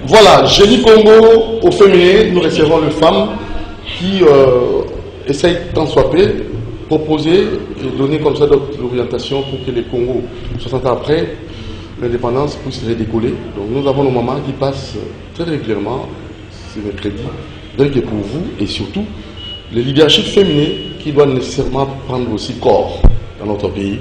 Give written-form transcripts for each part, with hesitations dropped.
Voilà, Génie Congo au féminin, nous recevons les femmes qui essayent tant soit peu proposer et donner comme ça l'orientation pour que les Congo, 60 ans après l'indépendance, puissent redécoller. Donc nous avons nos mamans qui passent très régulièrement, c'est mercredi, donc pour vous et surtout le leadership féminin qui doit nécessairement prendre aussi corps dans notre pays.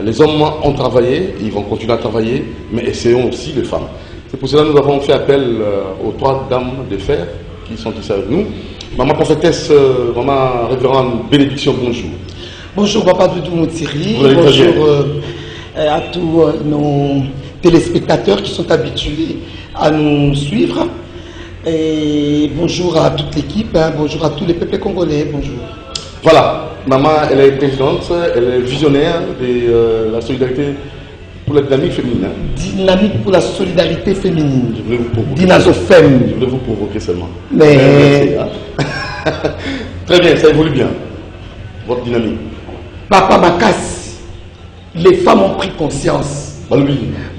Les hommes ont travaillé, et ils vont continuer à travailler, mais essayons aussi les femmes. C'est pour cela que nous avons fait appel aux 3 dames de fer qui sont ici avec nous. Maman prophétesse, maman révérende Bénédiction, bonjour. Bonjour Papa Doudou Moutiri, bonjour à tous nos téléspectateurs qui sont habitués à nous suivre. Et bonjour à toute l'équipe, bonjour à tous les peuples congolais, bonjour. Voilà, maman, elle est présidente, elle est visionnaire de la solidarité pour la dynamique féminine. Dynamique pour la solidarité féminine. Je voulais vous provoquer. Dynasofem. Je voulais vous provoquer seulement. Mais... Merci, hein. Très bien, ça évolue bien. Votre dynamique. Papa Makas, les femmes ont pris conscience.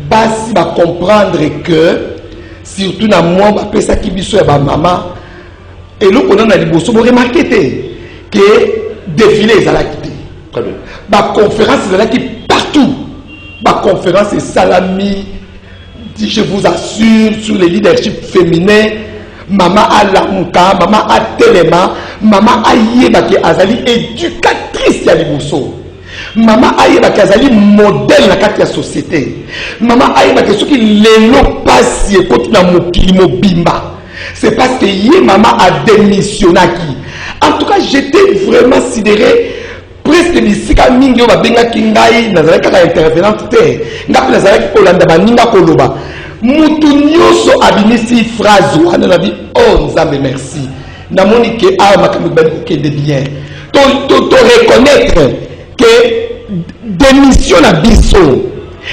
Basi va comprendre que, surtout dans moi, après ça qui biso et ma maman, et là on a les bosso, vous remarquez que défilé est à la quitté. Très bien. Ma conférence est à la quitté partout. Ma conférence est salami, je vous assure, sur le leadership féminin. Maman a l'amuka, maman a telema, maman a yeba ki azali éducatrice ya liboso. Maman a yeba ki azali modèle na kati ya société. Maman a yeba ki soki lelo pasi ekoti na mokili mobimba. C'est parce que yé maman a démissionné. En tout cas, j'étais vraiment sidéré. Presque bisika mingi yo babenga kingai nazala kaka intervenante te. Ngapi nazala ki kolanda baninga koloba. Mutu nyoso abinisi phrase wana na bi oh nzambe merci. Na moni ke a makambi bali ko de bien. To reconnaître que démission na biso,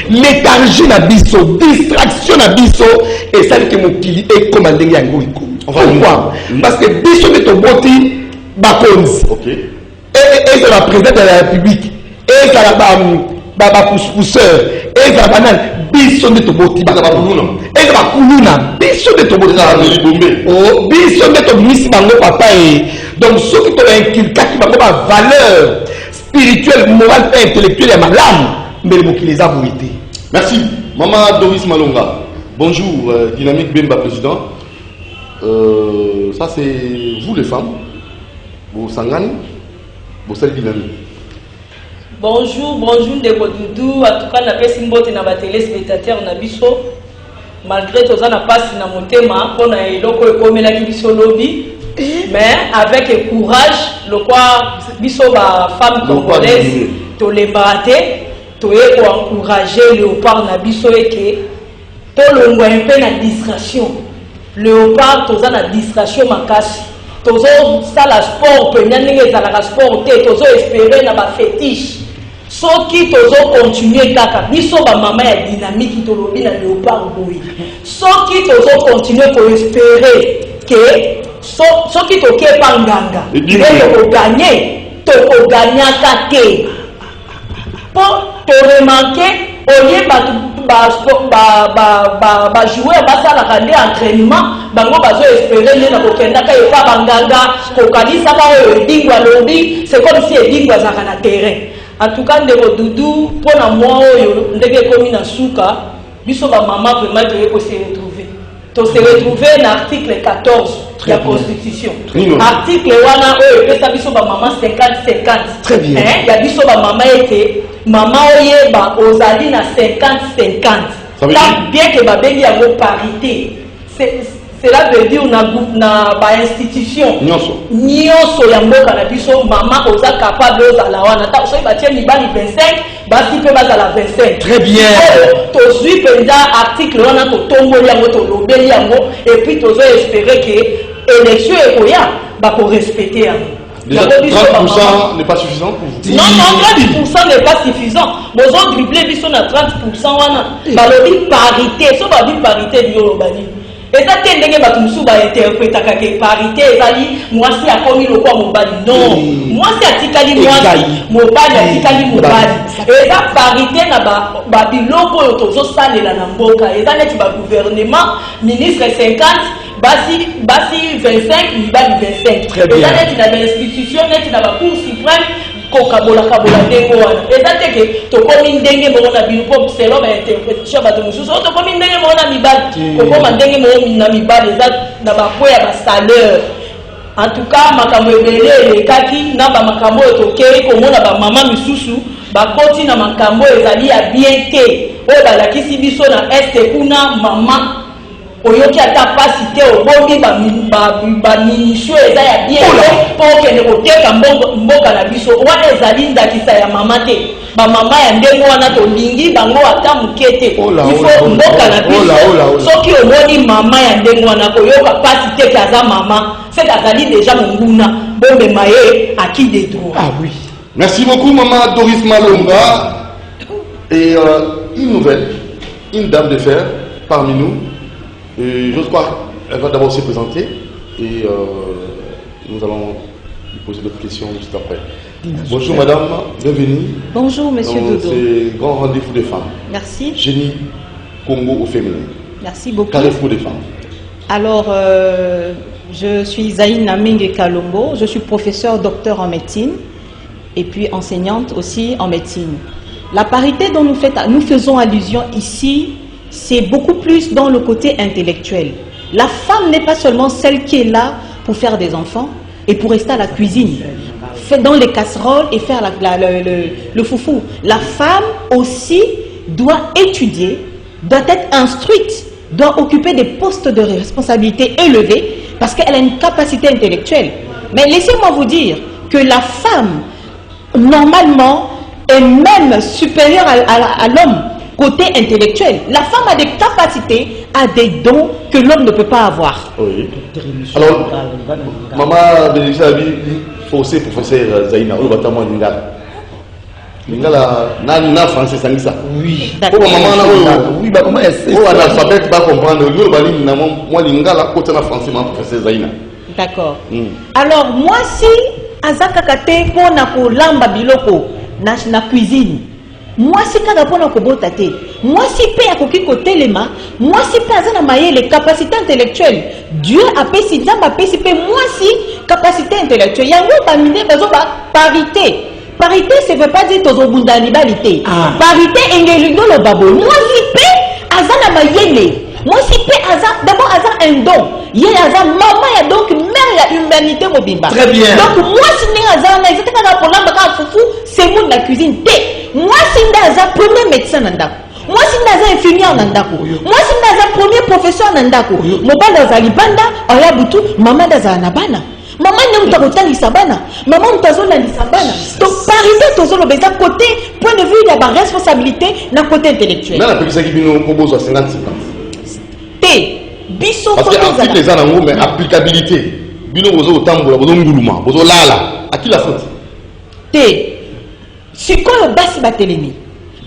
léthargie na biso, distraction na biso et celle que mokili e commandé yango iko. Pourquoi? Parce que biso de to boti bakonzi. OK. Et c'est la présidente de la République, et c'est la pousseur, et c'est la banane, biso de toboti, et c'est la kuluna, biso de toboti, oh, biso de toboti, papa, donc ceux qui ont inculqué qui ont une valeur spirituelle, morale et intellectuelle, et malade, mais les mots qui les a voués. Merci. Maman Doris Malonga, bonjour, Dynamique Bemba président. Ça c'est vous les femmes, vous Sangani. Bonjour, bonjour de Doudou. En tout cas, na pesi mbote na ba téléspectateurs na biso. Malgré tout ça na passe na motema, on a eloko ekomela ki biso lobby, mais avec courage, le quoi biso ba femme congolaise to les battre, to encourager Léopard na biso eke to longwa un peu na distraction. Léopard to za na distraction makasi. Tozo ça la sport penyanenge za la sport te tozo espérer na ba fétiche soki tozo continuer kaka biso ba mama ya dynamique to lobi na Léopard boy soki tozo continuer pour espérer que soki to ke panganga et to gagner kate pour te remarquer au lieu joueur basalaka nde entraînement bango bazo espérer nde na kokendaka epa banganga kokalisaka oyo edingwa lobi c'est comme si edingwa azalaka na terrain. En tout cas ndeko Doudou mpona mwa oyo ndenge ekomi na suka biso bamama vraiment toye se retrouver na article 14 de la constitution. Article wana oyo epesa biso bamama 50-50. Très bien. Ya biso bamama ete mama oyeba ozali na 50-50. Bien que babengi yango parité. Cela veut dire na ba institution nyonso ya mboka na biso mama oza capable ozala wana ta soki batie mibali 25 basi mpe bazala 25. Très bien. Tozwi mpenza article wana totongoli yango tolobeli yango et puis tozo espérer que élection ekoya bakorespecte yango. Déjà 30% n'est pas suffisant pour vous? Non, 30% n'est pas suffisant. Nous avons dribblé, nous sommes à 30%. Balobi parité. Si on va dire parité, nous avons Et ça tient ndenge bato musu ba interpréter que parité ezali mwasi akomi lokwa mobali. Non. Mwasi atikali mwasi, mobali atikali mobali. Et ça parité na ba biloko oyo tozosalela na mboka. Et ça neti ba gouvernement ministre 50 basi 25 mibali 25. Très bien. Et ça neti na institution neti na ba cour suprême kabola ndenge wana. Eza teke tokomi ndenge mona bilupo selo ba interprétation ba mususu tokomi ndenge mona mibali kokoma ndenge mona mibali eza na ba poya ba salaire. En tout cas makambo ebele ekaki na ba makambo tokei komona ba mama misusu ba koti na makambo ezali ya bien te oyo balakisi biso na este kuna mama oyoki ata pasi te obongi baminisio eza ya bien mpo okende koteka mboka na biso wana ezali ndakisa ya mama te bamama ya ndenge wana tolingi bango ata moke te ifo mboka na biso soki omoni mama ya ndenge wana koyoka pasi te ke aza mama seke azali deja monguna bomema ye aki de droit. Ah oui. Merci beaucoup, Maman Doris Malonga. Et une nouvelle, une dame de fer parmi nous. Je crois qu'elle va d'abord se présenter et nous allons lui poser d'autres questions juste après. Bonjour madame, bienvenue. Bonjour monsieur Dodo. C'est Grand Rendez-vous des femmes. Merci. Génie Congo au féminin. Merci beaucoup. Carrefour des femmes. Alors, je suis Zaïne Namenge Kalombo, je suis professeure docteur en médecine et puis enseignante aussi en médecine. La parité dont nous faisons allusion ici, c'est beaucoup plus dans le côté intellectuel. La femme n'est pas seulement celle qui est là pour faire des enfants et pour rester à la cuisine, faire dans les casseroles et faire le foufou. La femme aussi doit étudier, doit être instruite, doit occuper des postes de responsabilité élevés parce qu'elle a une capacité intellectuelle. Mais laissez-moi vous dire que la femme, normalement, est même supérieure à l'homme. Côté intellectuel, la femme a des capacités, a des dons que l'homme ne peut pas avoir. Oui. Alors, Maman Bénédicte Abi, forcé professeur Zaïna, où va-t-on en Lingala? Lingala, na français, ça ça. Oui. Pour maman, oui, bah comment est-ce? Pour analphabète, va comprendre. Moi, Lingala, côté na français, ma professeur Zaïna. D'accord. Alors, moi, si Azaka Kate, pour na ko lamba biloko, na cuisine. Moi si kada pona ko bota te, moi si pe akoki ko telema, moi si pe azana maye les capacités intellectuelles. Dieu a pesi Nzamba pesi pe moi si capacité intellectuelle. Yango ba mine bazo ba parité. Parité ça veut pas dire tozo bunda libalité. Parité engelindo lo babo. Moi si pe azana mayele. Moi si pe azana d'abord azana un don. Il y a maman ya donc mère ya humanité mobimba. Très bien. Donc moi si ni azana ils étaient kana pour lamba ka fufu, c'est monde la cuisine te. Moi si ndaza premier médecin nandako. Moi si ndaza infirmière nandako. Moi si ndaza premier professeur nandako. Mobala za libanda oya butu mama ndaza na bana. Maman ne mutako bana. Maman mutazo na lisabana. Donc parité tozolo beza côté point de vue il y a ba responsabilité na côté intellectuel. Na la petite qui bino proposer 50 T biso parce que Afrique les ana mais applicabilité. Bino bozo tambola bozo nguluma bozo lala. À qui la faute? T sikoyo basi batelemi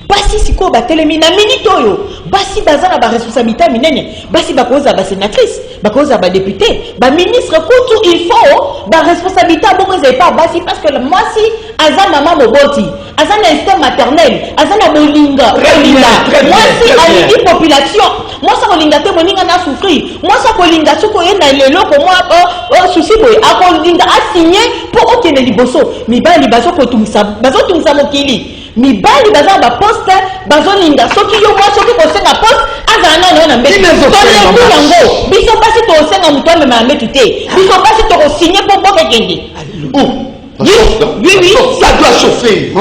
basi sikoyo batelemi na minute oyo basi baza na ba responsabilité minene basi bakoza ba sénatrice bakoza ba député ba ministre kutu il faut ba responsabilité bongo ze pas basi parce que moi si aza maman moboti aza na instinct maternel aza na bolinga moi si alingi population moi ça kolinga te moninga na souffrir moi ça kolinga suko yenda leloko moi souci boy akolinga a signé pour okene liboso mibali bazo tumisa mokili mibali baza ba poste bazolinga soki yo moi soki kosenga poste azana na mbeki tolengu yango biso basi tosenga mutu amema metu te biso basi tokosigner pour boka kende oui ça doit chauffer.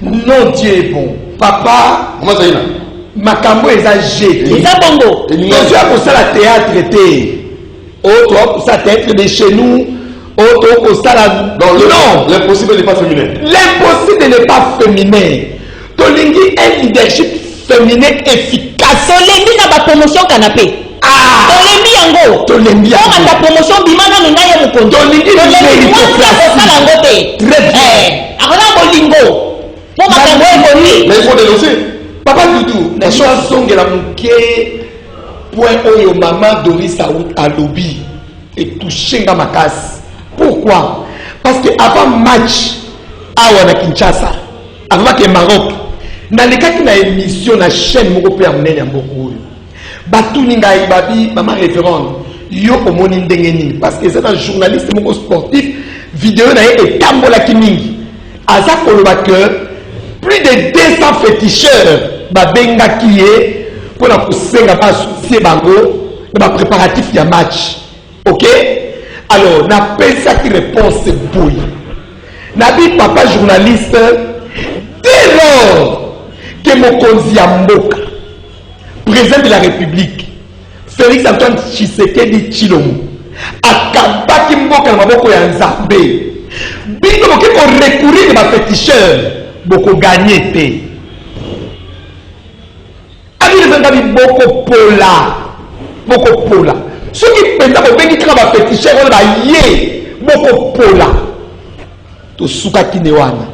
Non Dieu est bon papa Comment ça y est? makambo eza jeté eza bongo tozo ya kosala théâtre te o toa kosala théâtre de chez nous o toa kosala non l'impossible n'est pas féminin. L'impossible n'est pas féminin. Tolingi un leadership féminin efficace. tolembi na ba promotion canapé tolembi yango Tolembi yango. ta promotion bimana nina ye mukondo Tolingi méritocratie yango te Très bien. akona bolingo po makambo ekoni Mais il faut dénoncer. Papa Doudou, na songela muke point où maman Doris Saoud a lobby et touché ma casse. Pourquoi? Parce que avant match à Kinshasa, avant que Maroc, dans les cas qui n'a émission la chaîne européenne amené à beaucoup. Batuninga Ibabi, maman référente, yo omoni ndengeni parce que c'est un journaliste moko sportif, vidéo na et tambola kimingi. Aza koloba que plus de 200 féticheurs babenga kié pour la poussenga pas soucier bango dans le préparatif du match. OK? Alors, n'a pas ça qui réponse bouille. Nabi papa journaliste dès lors que Mokonzi Mboka, président de la République, Félix Antoine Tshisekedi Tshilombo, akabaki Mboka na maboko ya Nzambe. Bino boke ko recourir ma féticheur, boko gagner té. Abi les ngabi boko pola. Ce qui pensa ko bengi tra ma féticheur on ba yé boko pola. To suka kinewana.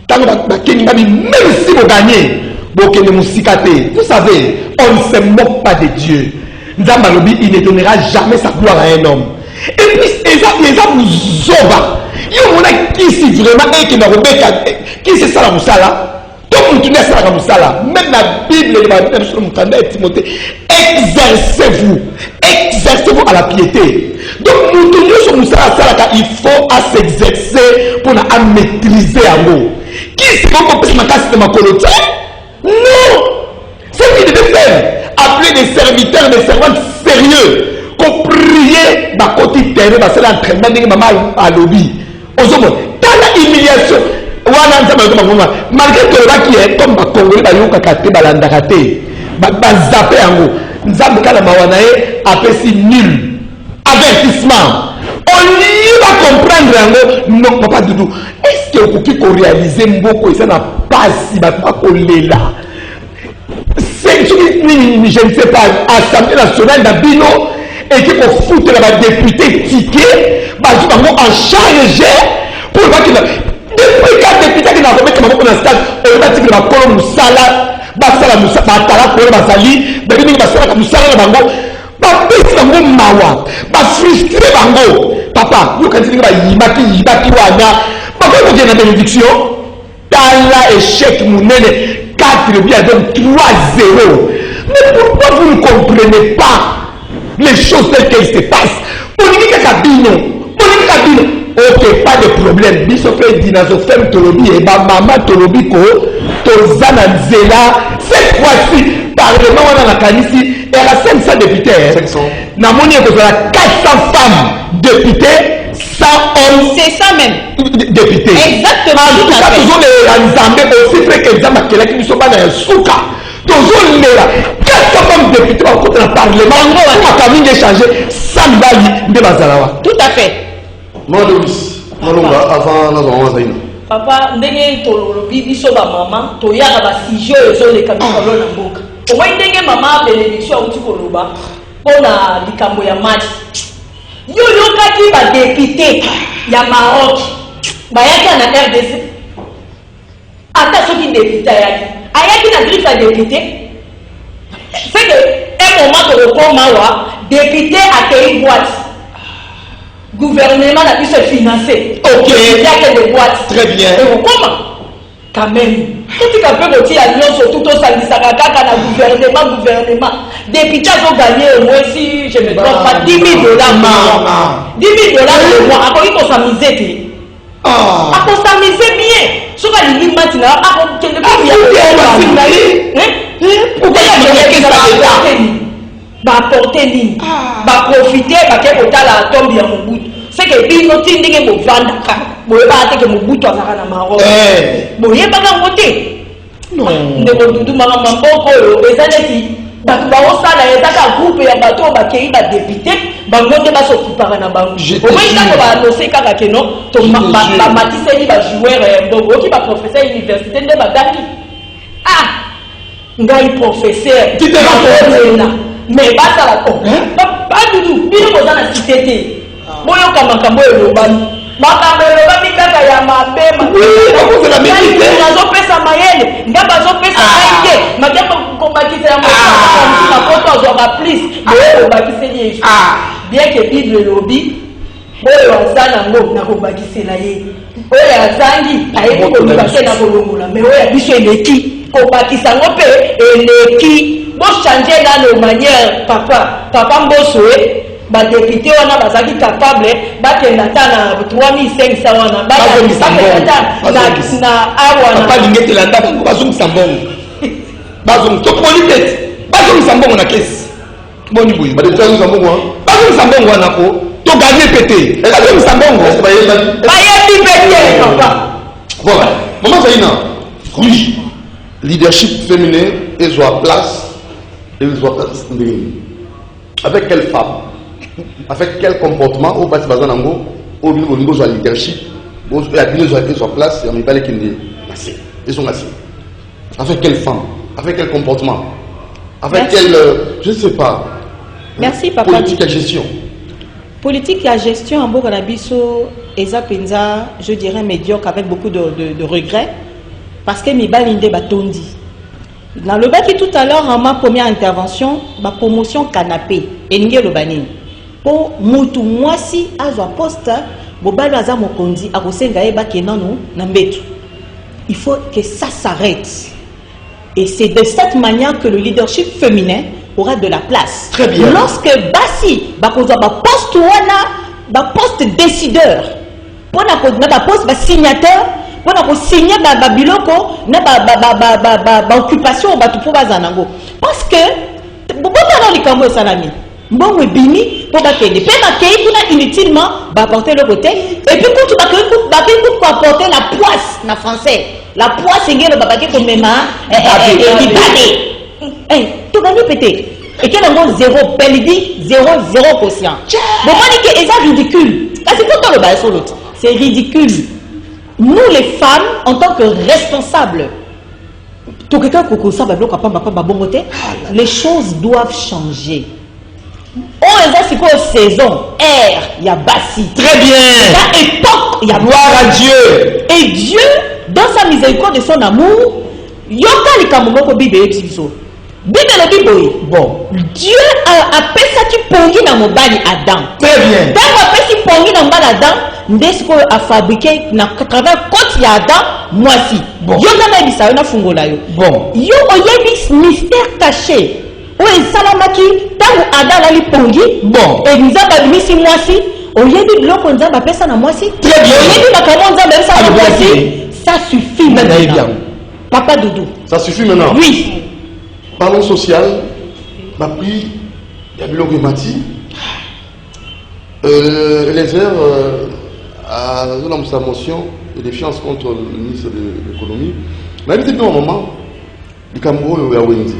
Tango ba kengi ngabi même si vous gagnez, boko ne musikate. Vous savez, on ne se moque pas de Dieu. Nzamba lobi il ne donnera jamais sa gloire à un homme. Et puis les hommes zoba. Yo mona kisi vraiment et qui n'a pas qui c'est ça la musala. Comme tu n'es ça la musala. Même la Bible de la sur Mukanda et Timothée. Exercez-vous à la piété. Donc nous tenons sur musala ça il faut à s'exercer pour à maîtriser un mot. Qui c'est qu'on peut se mettre de ma colonie? Non. C'est ce qu'il devait faire. Appeler des serviteurs, des servantes sérieux. Qu'on priait bah côté terrain, bah c'est l'entraînement de maman à lobby. Dans la humiliation, malgré que le qui est comme Congolais, zappé en haut. Nzambukala Mawanae appelle nul. Avertissement. On y va comprendre en haut. Non, papa Doudou. Est-ce que vous pouvez réaliser Mboko et ça n'a pas si pas collé là? C'est je ne sais pas, Assemblée nationale d'Abino. Et qu'il faut foutre la député ticket, en charge pour voir qu'il depuis qu'un député qui n'a pas mis dans le stade, on va dire que la colonne Moussala, Basala Moussala, Batala, Koué Basali, Béni Basala, Moussala, Bango, Bapis Bango Mawa, frustré Bango, papa, vous quand il va Yibaki Wana, papa, vous avez une bénédiction, Tala échec Mounene, 4 biens, donc 3-0. Mais pourquoi vous ne comprenez pas les choses telles qu'elles se passent? Politique Kabino. Ok, pas de problème. Bisopé Dinazofem Tolobi et Maman Tolobi Ko, Tozana Nzela. Cette fois-ci, Parlement on a la Kanisi, et la 500 députés. Namoni est 400 femmes députées, 100 hommes. C'est ça même. Députés. Exactement. En tout cas, toujours les Nzambé aussi fait qu'Exam Akela qui ne sont pas dans un souka. Toujours les 400 femmes députés au côté du Parlement. On a quand même échangé 100 balles de Bazalawa. Tout à fait. Madoris, avant la papa, ndenge tolobi biso ba maman, toyaka ba sijo ezo le kamikolo na mboka. Omoi ndenge maman bénédiction uti koloba pona likambo ya match. Yo yokaki ba député ya Maroc. Bayaki na RDC. Ata soki député ayaki na griffe à député. C'est que un moment de recours député accueilli boîte. Gouvernement n'a pu se financer. Ok. Il y a que des boîtes. Très bien. Et comment? Quand même. Tout ce qu'on peut dire à Lyon, surtout au Salisakaka, quand le gouvernement. Députés ont gagné au moins, si je ne me trompe pas, 10 000 $. 10 000 $ le mois. Après, il faut s'amuser. Il faut s'amuser bien. Sur la ligne maintenant, il y a pourquoi il y a apporter ligne, profiter, la tombe à mon bout. C'est que il n'a pas de vendre, il n'a pas de bout à Maroc. Il n'y a pas de voter. Non. Il y a pas de voter. Bato baosala ezaka groupe ya bato bakei ba député bangonde ba s'occupera na bango au moins ça va annoncer kaka que non to ba matiseli ba joueur donc oki ba professeur université nde ba daki ngai professeur tu te rappelles mais ba sala ko ba dudu bino ko na cité te moyo kama kambo elobani makambo elobani kaka ya mabema c'est la médité nazopesa mayele nga bazopesa aide makambo kombakisa ya moto na poto azwaka plus bakiseli bien que Bible lobby oyo azana ngo na kobakisela ye oyo azangi ayebi kolobake na kolongola mais oyo biso eleki kobakisa ngo mpe eleki bochange nano manière papa mboso badepute wana bazalaki capable bakenda ata na 3500 wana na awana balingetela ndako ngo bazongisa mbongo bazongisa mbongo na kesi boni boye bazongisa mbongo wana ko to gagner pété bazongisa mbongo bayebi pété papa voilà maman Zaina oui leadership féminin et soit place avec quelle femme avec quel comportement au bâti bazanango au niveau de la leadership au soit place et on est ils sont assis avec quelle femme avec quel comportement avec quel je ne sais pas merci papa politique à gestion à gestion en Boganabiso eza penza je dirais médiocre avec beaucoup de regrets parce que mi balinde batondi dans le baki tout à l'heure en ma première intervention ma promotion canapé elinge lo banini pour mutu mwasi azwa poste bobalo aza mokonzi akosenga ye bakenano na mbetu il faut que ça s'arrête et c'est de cette manière que le leadership féminin aura de la place. Très bien. Lorsque basi bakozwa ba poste wana ba poste décideur pona ko na ba poste ba signateur pona ko signer ba biloko na ba occupation ba tupo bazanango parce que bobota na likambo salami mbongo ebimi po bakende pe bakei kuna inutilement ba apporter le côté et puis quand tu bakei pour apporter la poisse na français la poisse ngelo babaki ko mema libane tu gagnes pété et quel est zéro pelidi 0 quotient bon on dit que c'est ridicule parce que quand on le bat sur l'autre c'est ridicule nous les femmes en tant que responsables tout quelqu'un pour ça va bloquer pas bongoté les choses doivent changer. On est quoi saison, air, il y a Bassi. Très bien. À époque, il y a gloire à Dieu. Et Dieu, dans sa miséricorde et son amour, yoka li kamomoko bibe exiso. Bibe le biboy. Bon, Dieu a appelé ça qui pongi na mobali Adam. Très bien. Dans a appelé qui pongi na mobali Adam, ndesko a fabriqué na travers côte ya Adam, moi si. Bon. Yoka na bisa na fungola yo. Bon. Yo oyebi mystère caché. Oui, salamaki, tant Adam ali pongi, bon, et nous avons mis si moi si, au lieu de bloquer on a personne à moi si, très bien, au lieu de la commande à ça à moi si, ça suffit maintenant. Papa Doudou. Ça suffit maintenant. Oui. Parlons social, ma prix, il y a bloqué Mati. Les heures à sa motion de défiance contre le ministre de l'économie. Mais à un moment, le Cameroun est à Wendy.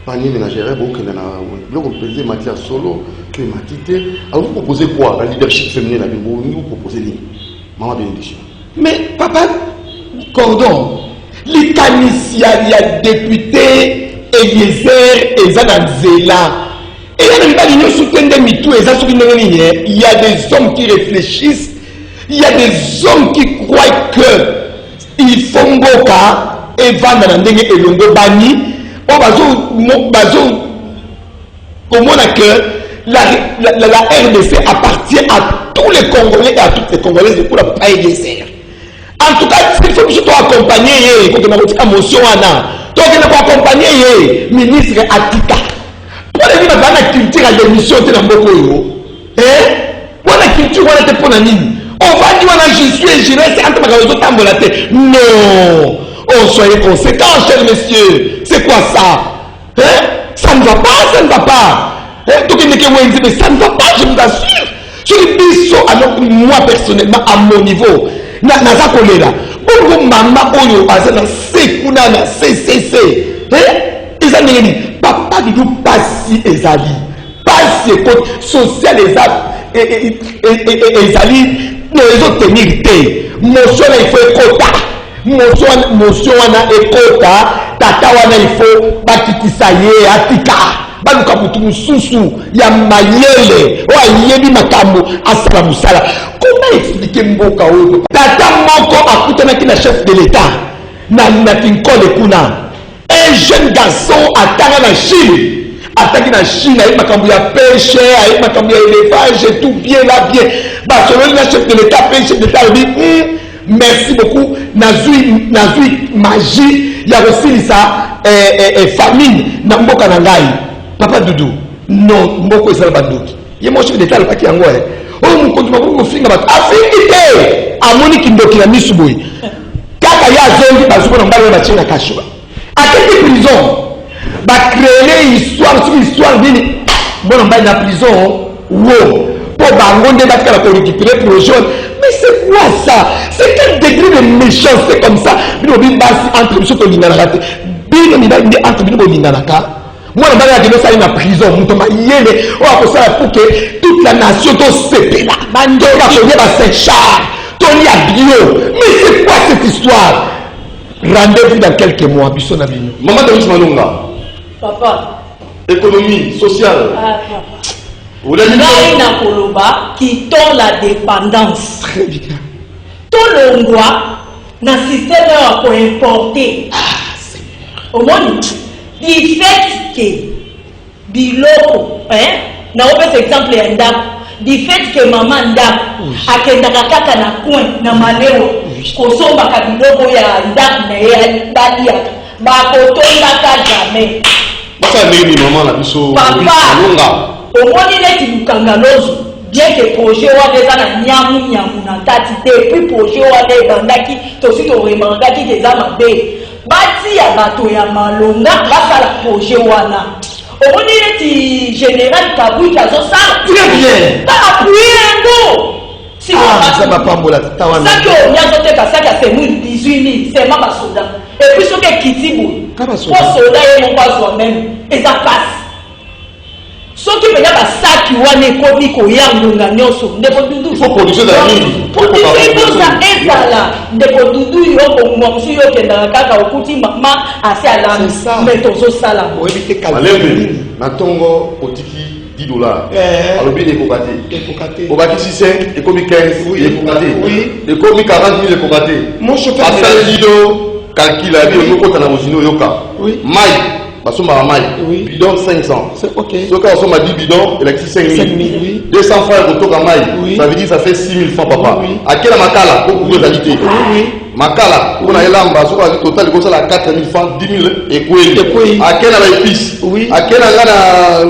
Panier ménagère, beaucoup de matière solo, climatité. Alors vous proposez quoi? La leadership féminin, vous proposez ligne. Maman bénédiction. Mais papa, cordon, les caniciens, il y a député Eliezer et Zananzela. Et il y a des hommes qui réfléchissent, il y a des hommes qui croient que il faut Ngoka et Van Nandenge et Longo Bani. Comment que la RDC appartient à tous les Congolais et à toutes les Congolaises pour la PAEDSR. En tout cas, il faut que je sois accompagné, il faut que je sois motion donc il faut accompagner ministre Atika. Pour les dire la culture à l'émission de Nambokoyo, pour la culture on était pour la ligne. On va dire je suis jeunesse entre ma réseau tambolaté. Non. Oh, soyez conséquents, chers messieurs. C'est quoi ça? Ça ne va pas, ça ne va pas. Donc, mais ça ne va pas, je vous assure. Je dis ça, alors moi personnellement, à mon niveau, naza kolela. Bongo mama oyo azana sekuna na CCC. Ils ont dit, papa dit passi ezali. Passi écoute social ezali. Nous ont tenir té. Motion il faut quota. Motion wana ekota tata wana il faut bakitisa ye atika baluka mutu mususu ya mayele o yebi makambo asala musala. Comment expliquer mboka oyo tata moko akutanaki na chef de l'état na Kinkole kuna un jeune garçon atanga na Chine attaqué la Chine, avec ma cambouille à pêche, avec ma cambouille à élevage, tout bien là, bien. Bah, selon le chef de l'État, chef de l'État, il dit, merci beaucoup, Nazui magie, il y a aussi ça, famine, Namboka Nangai. Papa Doudou, non, Mboko est pas doute. Il y a mon chef d'État, le paquet en Goye. Oh, mon compte, mon finger, affinité, à Monique Ndoki, la Missoubouy. Kaka ya zongi, bazuko n'ambale na china kashua. À quelle prison? Bah, créer histoire sur histoire, dit, bon, on va dans la prison, wow. Pour bangonner, pour récupérer pour le jaune. Mais c'est quoi ça? C'est quel degré de méchanceté comme ça? Nous, on vit entre nous, on vit entre nous, moi, on va dire ça dans la prison. On va pour que toute la nation se là. On va Saint-Charles, Tony à Bio. Mais c'est quoi cette histoire? Rendez-vous dans quelques mois. Maman de Malonga. Papa. Économie, sociale. Ngai na koloba qui tond la dépendance. Très bien. Tout le droit na système pour importer. Au monde, du fait que biloko, na opes exemple ya ndako, du fait que maman ndako akendaka kaka na coin na maleo kosombaka biloko ya ndako na ye baliaka bakotondaka jamais. Basa nini maman na biso Papa. Omoni neti lukangalozo bien que projet wana eza na nyamu na tati depuis projet wana ebandaki tosi toremangaki eza mabe batia bato ya malonga basala projet wana omoni neti général Kabwiki azosala très bien appuyer yango ça va pas mbola tawana saki onyazoteka saki ya semou 18 000 sema basoda et puis soki ekiti boye po soda ye moko azwa même eza pasi soki penya basaki wana ekomi koyangonga nyonso ndeko dudu production ezala ndeko dudu yokongwa mosu yokendaka kaka okuti mama asi alami me tozosala malembe na ntongo otiki $10 alobi ekoka te obakisi 5 ekomi 15 ekoka te ekomi 40 000 ekoka te asali lido calcula bi oyokota na mozino oyoka mai basomba mai bidon 500 soka basomba 10 bidon elakisi 5 000 200 francs kotoka mai ça veut dire ça fait 6 000 francs papa akela makala pour couvrir la qualité makala on a elamba soka total kosala 4 000 francs 10 000 ekweli akela ba épice akela ngana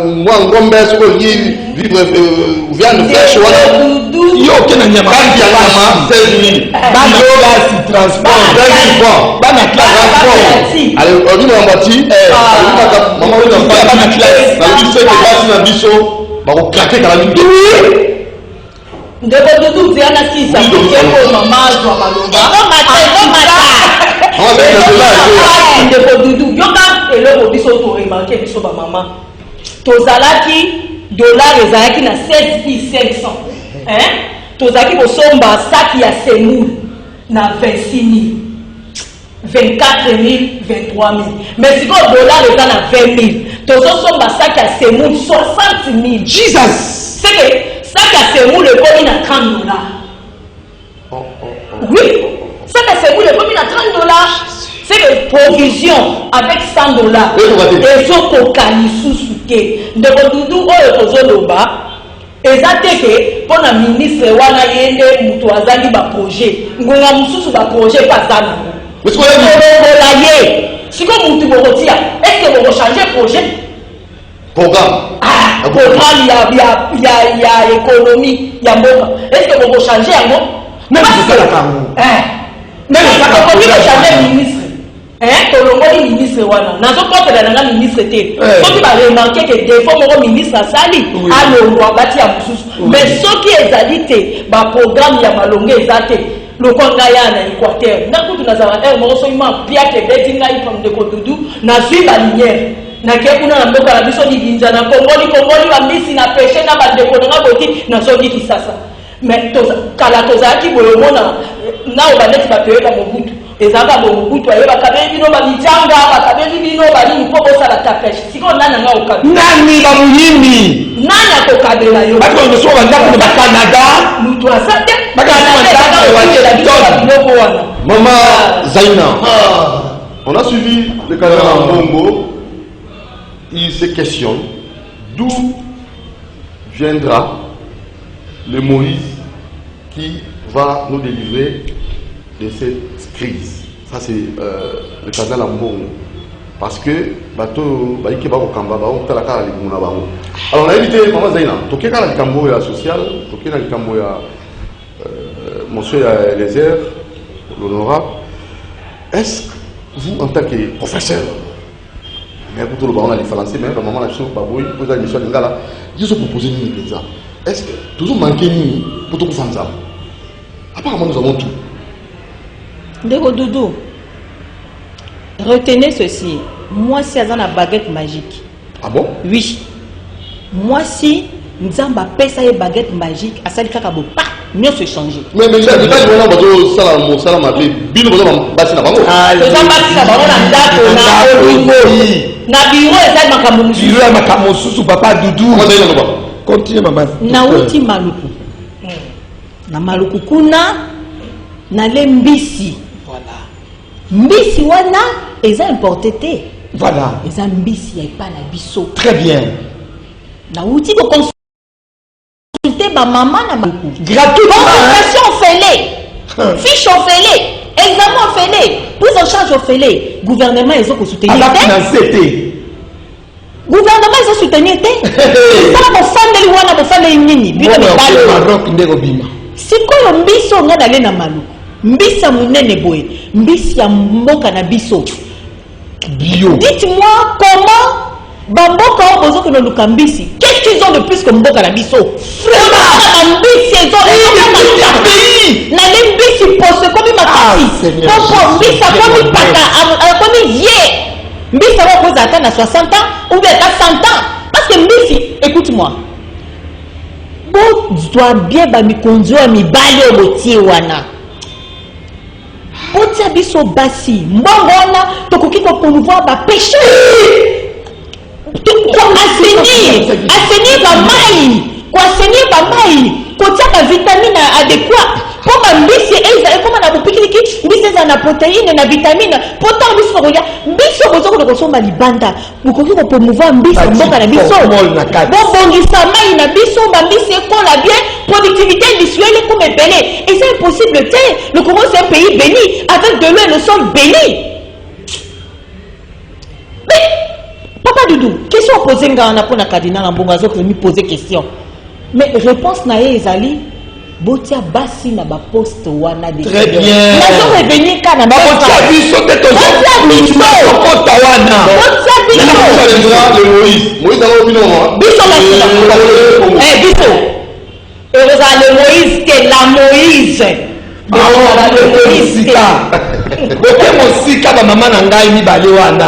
mwa ngombe soko vivre viande fraîche wana yo kena nyama kandi ya nyama 16 000 bana si transport bana classe allez on dit mambati maman oui dans bana classe na biso ke basi na biso ba ko craquer kala mingi ndeko dudu tiana sisa ko mama azwa malonga ndeko dudu yoka eloko biso to remarquer biso ba mama tozalaki dollar ezalaki na 16 500 tozalaki kosomba saki ya semoule na 26 000 24 000 23 000 mais siko dollar eza na 20 000 tozosomba saki ya semoule 60 000 Jesus c'est que saki ya semoule ekomi na 30 $. Oui, saki ya semoule ekomi na 30 $. C'est que provision avec 100 $. Ezokoka lisusu te ndeko dudu oyo tozoloba eza te ke mpona ministre wana ye nde moto azali baprojet ngonga mosusu baprojet mpe aza nango kolongola ye siko motu bokotia estce bokochange projet programme ya économie ya mboka estce bokochange yango bokochange ministre tolongoli ministre wana nazokotela nanga ministre te soki baremarke ke defo moko ministre asali alongwa bati ya mosusu mais soki ezali te baprogramme ya malongo eza te lokwa ngai ya na équateur nakutu nazala ere moko soki ma piake beti ngai ndeko dudu nazwi baliniere nake kuna na mboka na biso libinza na kongoli bambisi na peshe na bandeko nanga boti nazoki kisasa mais kala tozalaki boye omona nao bandeti bapeyoka mobutu ezaka bomubutu ayebaka be bino bamitanga bakabeli bino balini mpo bosala tapeshe siko nani anga okabela nani bamuyimbi nani akokabela yo bato bandako na bacanada mutu asate biloko wana Maman Zaina, on a suivi le canal en Bongo. Il se questionne D'où viendra le Moïse qui va nous délivrer de cette crise. Ça c'est le cardinal Ambongo. Parce que bateau baïké ba okamba ba on tala kala limuna ba. Alors on a évité maman Zaina, toké kala likambo ya social, toké na likambo ya monsieur Eliezer, l'honorable. Est-ce que vous en tant que professeur, mais pour tout le monde on a les français mais maman la chose baboy poser la mission ngala, ils ont proposé une exemple. Est-ce que toujours manqué ni pour tout faire ça? Apparemment nous avons tout. Ndeko Doudou. Retenez ceci. Moi, si j'ai une baguette magique. Ah bon? Oui. Moi, si Nzamba pèse une baguette magique, à celle qui a mieux se changer. Mais il y a des gens qui ont salam appelé Bino Bassi na bango. Bassi na bango na ndako na bureau eza makambo mususu. Bureau makambo mususu papa Doudou. Continue maman. Na uti maluku. Na maluku kuna na lembisi. Voilà. Mbisi wana eza importé te. Voilà. Eza mbisi ya pas na biso. Très bien. Na uti ko consulter ba maman na maluku. Gratuitement. Consultation fait-les. Fiche fait-les. Examen fait-les. Prise en charge fait-les. Gouvernement ils ont soutenir. Ala financer. Gouvernement ils ont soutenir te. Ça ba fandeli wana ba fandeli nini? Bino ba Maroc ndeko bima. Sikoyo mbiso nga dale na maluku. Mbisa munene boye, mbisi ya mboka na biso. Bio. Dites-moi comment bamboka o bozo que nous mbisi. Qu'est-ce qu'ils ont de plus que mboka na biso? Vraiment, mbisi ils ont pays. Na le mbisi pose comme makasi. Popo mbisa comme paka, comme vie. Mbisa va poser atteindre à 60 ans ou bien à 100 ans parce que mbisi, écoute-moi. Bon, tu dois bien ba mi conduire mi bali au botier wana. Botia biso basi mbongo wana tokoki ko promouvoir ba péché to assainir ba mai ko assainir ba mai ko tia ba vitamine adéquat pour ba mbisi eza ekoma na bopikiliki mbisi eza na protéine na vitamine pourtant biso kolia biso bozo ko kosomba libanda bokoki ko promouvoir mbisi mboka na biso bobongisa mai na biso ba mbisi ekola bien productivité industrielle comme belé et c'est impossible. Le Congo c'est un pays béni avec de l'eau et le sol béni. Mais papa Doudou, question posée ngana pour na cardinal Ambongazo que me poser question. Mais réponse na ezali botia basi na ba poste wana de. Très bien. Na zo revenir kana ba botia biso te to zo kota wana. Botia biso. Le Moïse dans l'opinion moi. Biso biso. Et vous avez le Moïse que la Moïse. Le Moïse ka ba maman na ngai mi bale wana.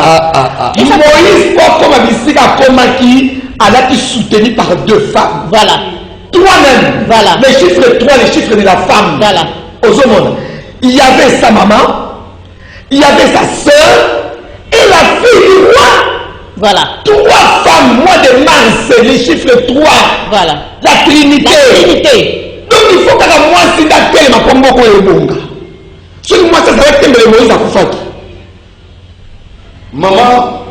Moïse comme bisika komaki alaki soutenu par deux femmes. Voilà. Trois même. Voilà. Les chiffres 3, les chiffres de la femme. Voilà. Aux hommes. Il y avait sa maman, il y avait sa sœur et la fille du roi. Voilà. Trois femmes, mois de mars, les chiffres 3. Voilà. La Trinité. La Trinité. Donc il faut que moi si d'appel ma pombo ko ebonga. Sur moi ça va être le Moïse akufaki. Maman,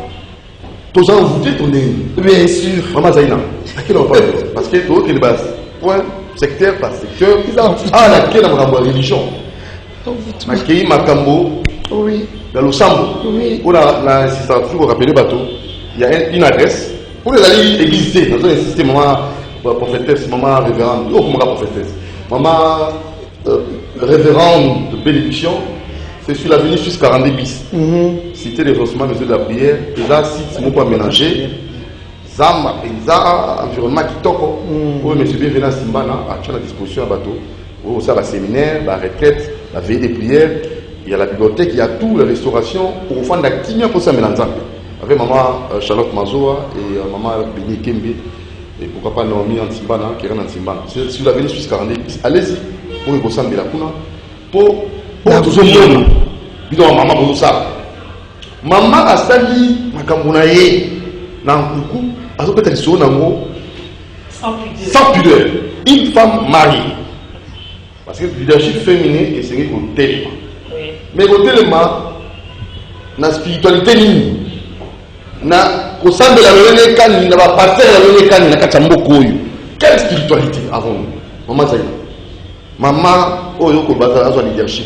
tous en vous dites on est. Bien sûr. Maman Zaina, à quel on parle? Parce que tout est base. Point secteur par secteur. Ah laquelle on va religion. Makei makambo. Oui. Dans le Sambo. Oui. On a insisté toujours rappeler bateau. Il y a une adresse. Pour les aller exister, nous avons insisté maman prophétesse, maman révérende, oh comment prophétesse, maman révérende de bénédiction, c'est sur l'avenue Suisse 42 bis. Cité des ossements, mesure de la prière, et là, site mon pas ménager, Zama, Paysa, environnement qui toque. Oui, monsieur bienvenue à Simbana, à la disposition à bateau. Oh, ça, la séminaire, la retraite, la veille des prières, il y a la bibliothèque, il y a tout, la restauration, pour faire d'activité pour ça, mélanger. Avec maman Charlotte Mazoa et maman Béni Kembe. Et pourquoi pas Naomi Antimbana, qui est en Antimbana. Si vous avez les Suisse 42, allez-y, pour que vous sachiez la kuna. Pour tout ce monde, bidon maman pour ça. Maman a sali makambunaye, nankuku, a ce que tu as dit sans pudeur. Une femme mariée. Parce que le leadership féminin est serré au tellement. Mais au tellement, la spiritualité, na au sein de la Lorraine Kani, il va partir de la Lorraine Kani, il y a Kachambokoyo. Quelle spiritualité avons-nous? Maman Zaïna. Maman, oh, yo, Kobaza, a son leadership.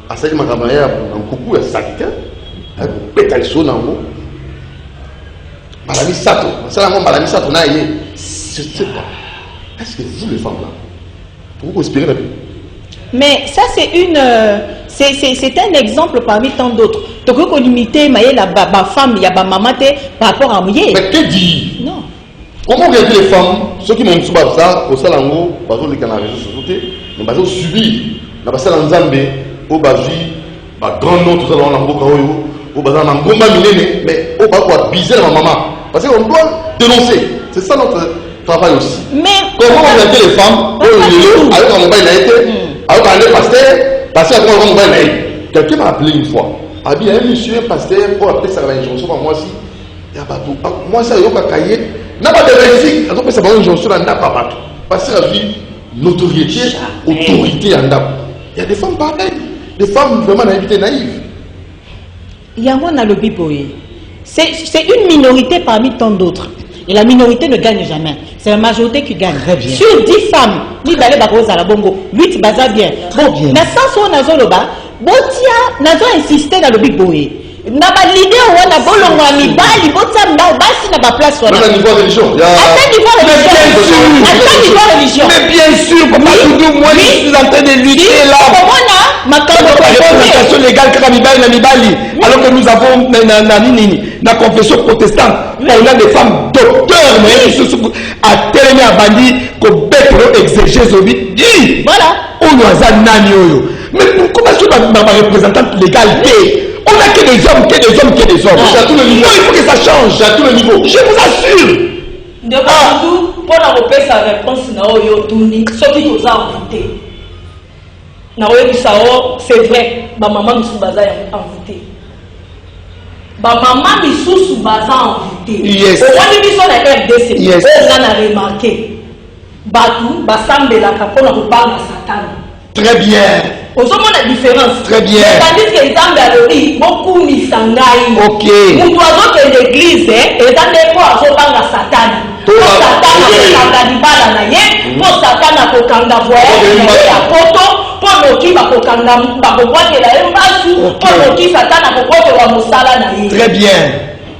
A ça, il m'a ramené un coucou, un sac, un pétaliso dans l'eau. Malami Sato, c'est la Malami Sato, je ne sais pas. Est-ce que vous, les femmes, là, vous respirez la vie? Mais ça, c'est un exemple parmi tant d'autres. Donc, on limite, la femme, il y a ma maman par rapport à moi. Mais que dire? Non. Comment regarder les femmes, ceux qui m'ont souba ça, au salango, bazo les canards société, mais bazo subir, na basala nzambe, au bazi, ba grand nom tout ça dans la boca au bazar na ngomba minene, mais au ba quoi biser ma maman. Parce qu'on doit dénoncer. C'est ça notre travail aussi. Mais comment regarder les femmes, avec un mobile a été, avec un pasteur, parce qu'avec un mobile a été. Quelqu'un m'a appelé une fois. A dit, un monsieur pasteur, pour appeler ça la injonction, moi aussi, il y a pas tout. Moi, ça, il y a un cahier. N'a pas de réussite. Alors que ça va une injonction, n'a pas partout. Parce que la vie, notoriété, autorité en dame. Il y a des femmes pareilles. Des femmes vraiment naïves. Il y a un lobby pour eux. C'est une minorité parmi tant d'autres. Et la minorité ne gagne jamais. C'est la majorité qui gagne. Sur 10 femmes, 8 balais barosa la bongo, 8 baza bien. Bon, na sens où nazo loba, botia nazo insister dans le big boy. Na ba leader wana bolongo ami bali botia na basi na ba place wana. Même à niveau religion. Religion. Mais bien sûr, Papa Doudou, moi je suis en train de lutter là. Comment on a ma représentation légale alors que nous avons la confession protestante, on a des femmes docteurs, mais à tellement à bandi que bête exégèse au vide. Voilà. On a nani. Mais comment est-ce que ma représentante légalité? On n'a que des hommes, C'est à tous les niveaux. Il faut que ça change. C'est à tous les niveaux. Je vous assure. De partout, pour la repère sa réponse, ce qui nous a invité. C'est vrai, ma maman nous baza invité. Ma maman nous baza invité. Yes. Au moins, nous sommes à RDC. Yes. On a remarqué. Batou, Basambe, la capone, on parle de Satan. Très bien. Aux hommes, on a différence. Très bien. Tandis que les hommes à l'ori, beaucoup mis sangai. Ok. Nous doivons que l'église, et dans des fois, on parle de Satan. Pour Satan, on a libala na ye. Pour Satan, on a voyage à poto. Pour le qui va kokanga, va kokwater la embasu. Pour le qui Satan a kokwater wa musala na ye. Très bien.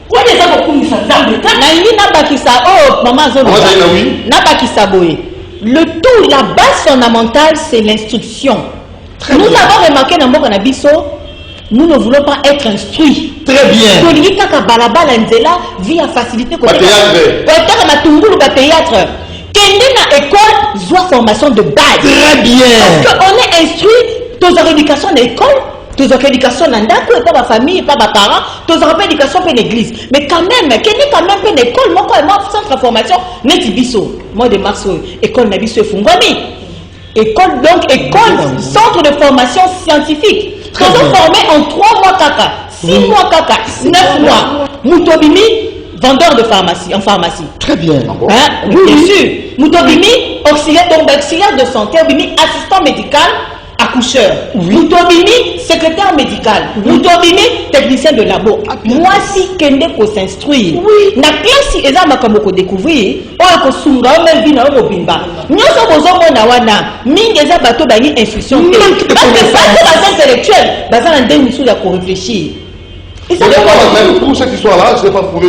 Quoi des hommes beaucoup mis sangai. Naïmi Nabakisa, oh, maman Zolo. Nabakisa Boé. Le tout, la base fondamentale, c'est l'instruction. Nous avons remarqué dans mon Kanabiso, nous ne voulons pas être instruits. Très bien. Politique à Balabala Nzela vient faciliter le théâtre. Quelle est l'école soit formation de base. Très bien. Parce qu'on est instruit dans une éducation d'école, dans une éducation d'andako, pas ma famille, pas ma parents, dans une éducation pour l'église. Mais quand même, quelle est quand même une école, moi, centre de formation, Netibiso, moi de Marceau, école Nabiso Fungwami. École, donc, école, centre de formation scientifique. Nous sommes formés en 3 mois caca, 6 mois caca, 9 mois. Moutobimi, vendeur de pharmacie, en pharmacie. Très bien. Hein? Bien sûr. Moutobimi, auxiliaire de santé, assistant médical, accoucheur. Moutobimi, secrétaire médical. Moutobimi, technicien de labo. Moi, si Kende pour s'instruire, na classe, ils ont découvrir, on a sunga, on a vu na obimba. Nous sommes aux hommes wana, mingi bateau bani instruction. Parce que c'est intellectuel, bazan en demi sous la pour réfléchir. Et ça pour cette histoire-là, je ne sais pas pour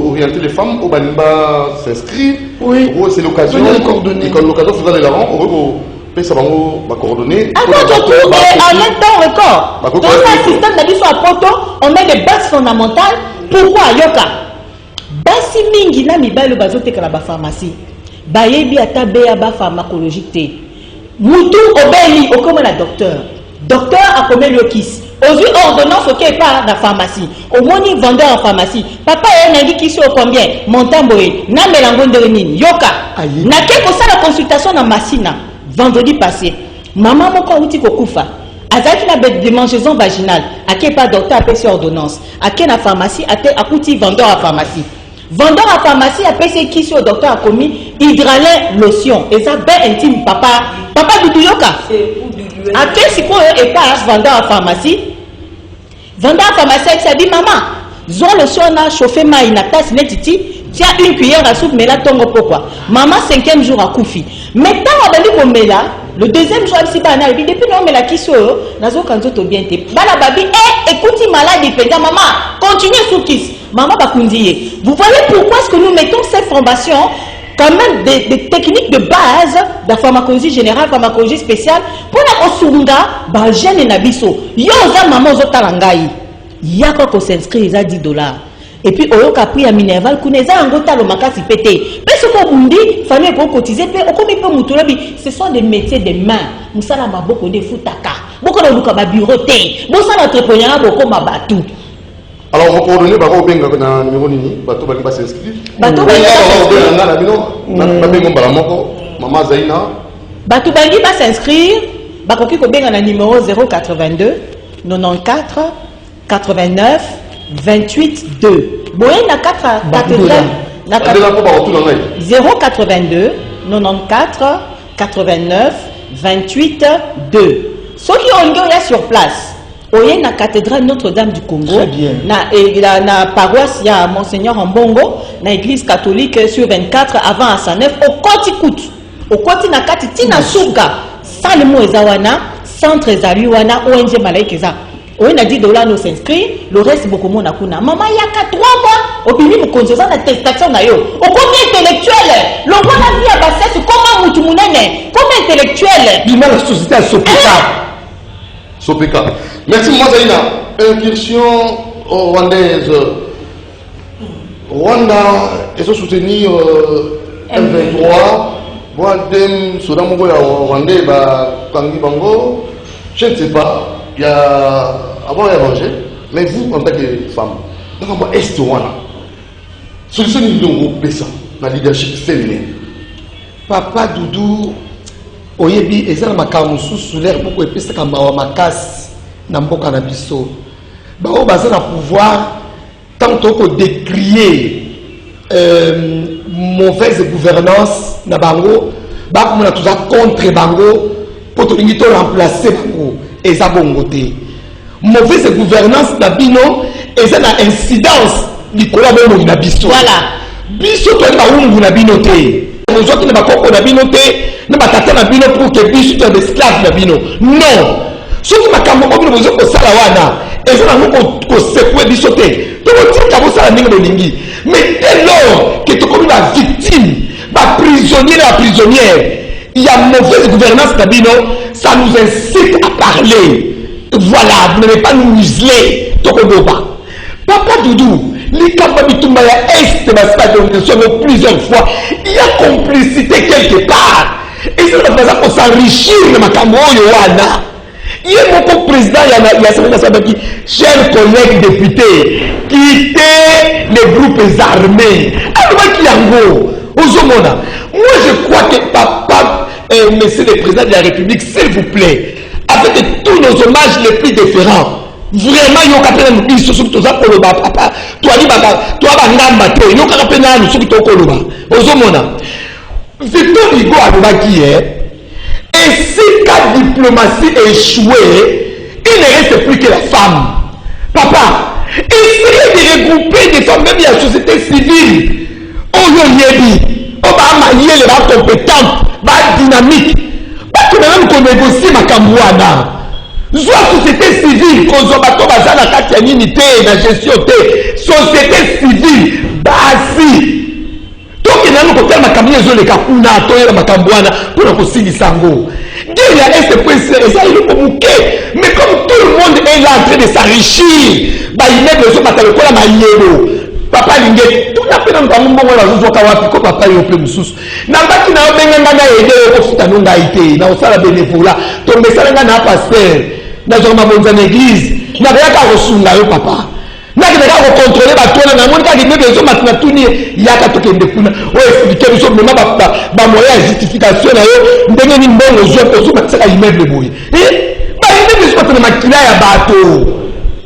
orienter les femmes, au Banimba s'inscrire. Oui. C'est l'occasion. L'occasion faisant les larrons, ça va me coordonner. En même temps record. Dans un système d'addition à poto, on met des bases fondamentales. Pourquoi Yoka? Basi mingi na mibalo bazote kala ba pharmacie. Bayebi ata beya ba pharmacologique te. Mutu obeli okoma la docteur. Docteur a commis le kiss. Aujourd'hui ordonnance ok pas la pharmacie. Au moni vendeur en pharmacie. Papa a un qui sur combien? Montamboé. Na melango nderenini. Yoka. Na quelque ça la consultation na Massina. Vendredi passé, maman moko outi kokufa. Azaki na démangeaison vaginale. Ake pas docteur appelle ordonnance. Ake na pharmacie ate akuti vendeur à pharmacie. Vendeur à pharmacie appelle qui sur docteur a commis hydralin lotion. Et ça ben intime papa Doudou Yoka. Ake si quoi et pas vendeur à pharmacie. Vendeur à pharmacie ça dit maman. Zon le son a chauffé maï na tasse netiti. Tiens une cuillère à soupe, mais là tongo pourquoi? Maman 5e jour à Koufi. Mais tant on a dit qu'on met là, le 2e jour si pas depuis non mais la qui so, nazo kanzo to bien te. Bala babi, écoute malade et maman, continuez sous kiss. Maman va kundiye. Vous voyez pourquoi est-ce que nous mettons ces formations quand même des techniques de base de la pharmacologie générale, pharmacologie spéciale pour la osunga ba jeune na biso. Yo za maman zo talangai. Ya ko s'inscrit à $10. Et puis, au capri à Minerval, Kuneza Angota le makasi pété. Mais ce qu'on vous dit, famille pour cotiser, ce sont des métiers des mains. Moussala m'a beaucoup de foutaka, beaucoup de loukaba bureauté, moussala entrepreneur, beaucoup ma batou. Alors, vous coordonnez, bah, vous avez un numéro nini, bateau va s'inscrire. Bateau va Maman Zaina. Bateau va s'inscrire, bakoki ko benga na numéro 082 94 89 28 2. Boye na 4 cathédrale 082 94 89 28 2. Ceux qui ont été sur place, oye na cathédrale Notre-Dame du Congo, na paroisse ya Monseigneur Mbongo, na église catholique sur 24 avant à Sanef au Kotikout. Au Koti na kati tina suga, salmo ezawana, centre ezaliwana ONG Malaikeza. On a $10 nous s'inscrit, le reste beaucoup moins nakuna. Maman il y a 3 mois, au pays nous conduisons l'attestation na yo. Au combien intellectuel, le roi la vie à bassesse comment mutumunene, comme intellectuel. Bima la société à Sopeka. Sopeka. Merci Mazaina. Incursion rwandaise. Rwanda est soutenu M23. Boadem Sodamogo ya Rwandais ba Kangi Bango. Je ne sais pas. Il y a avant et manger, mais vous en tant que femme, dans le est wana, solution nous pesa na leadership féminin. Papa Doudou, oyebi ezala makamu sous l'air beaucoup epesa kamba wa makasi na mboka na biso. Ba o baza na pouvoir tant que décrier mauvaise gouvernance na bango, ba ko na tuza contre bango pour to ngito remplacer bango. Eza bongote. Mauvaise gouvernance na bino, eza na incidence likola beno na biso. Voilà. Biso to ba ungu na bino te. Mozo ki na bakoko na bino te, na batata na bino pour que biso to esclave na bino. Non. Soki makambo ko bino mozo ko sala wana, eza na ko secouer biso te. To tika bo sala ninga bolingi. Mais dès lors que to komi ba victime, ba prisonnier na prisonnière, il y a mauvaise gouvernance d'Abino, ça nous incite à parler. Voilà, vous n'allez pas nous museler. Tokoboba. Papa Doudou, les Kababitumba Est de plusieurs fois, il y a complicité quelque part. Et c'est la façon pour s'enrichir de Makambo Yoana. Il y a mon président, il y a chers collègues députés, quittez les groupes armés. Alors, Kiango, Ozomona. Moi, je crois que papa, monsieur le président de la République, s'il vous plaît, avec tous nos hommages les plus différents, vraiment, il y a un capitaine qui surtout ça pour le papa, toi, ngamba te, il y a un capitaine qui surtout pour le bas. Ozomona. Victor Hugo Alobaki, et si la diplomatie échouée, il ne reste plus que la femme. Papa, essayez de regrouper des femmes, même la société civile. On va manier les bas compétentes, bas dynamiques. Parce que même qu'on négocie ma cambouana. Soit société civile, qu'on soit bateau bazar la katianité, la gestion T, société civile, basi. Donc il y a un côté ma cambouana, les kakuna, toye ma cambouana, pour nous aussi sango. Il y a SPC, et ça il est pour bouquet. Mais comme tout le monde est là en train de s'enrichir, bah il met besoin de battre le col à ma yélo. Papa Lingé, tout à fait dans le monde, on va jouer à Wapiko, papa et au plus sous. N'a pas qu'il n'a pas aidé au Foutan Ngaïté, n'a pas bénévolat, ton message n'a pas pasteur, n'a jamais mon église, n'a rien qu'à recevoir, papa. N'a rien qu'à contrôler ma toile, n'a pas qu'il besoin maintenant tout nier, il y a qu'à tout qu'il découle. Oh, expliquer les choses, mais ma moyen de justification, n'a pas une bonne raison pour tout, mais ça, il met le bruit. Et, bah, il met le maquillage à bateau.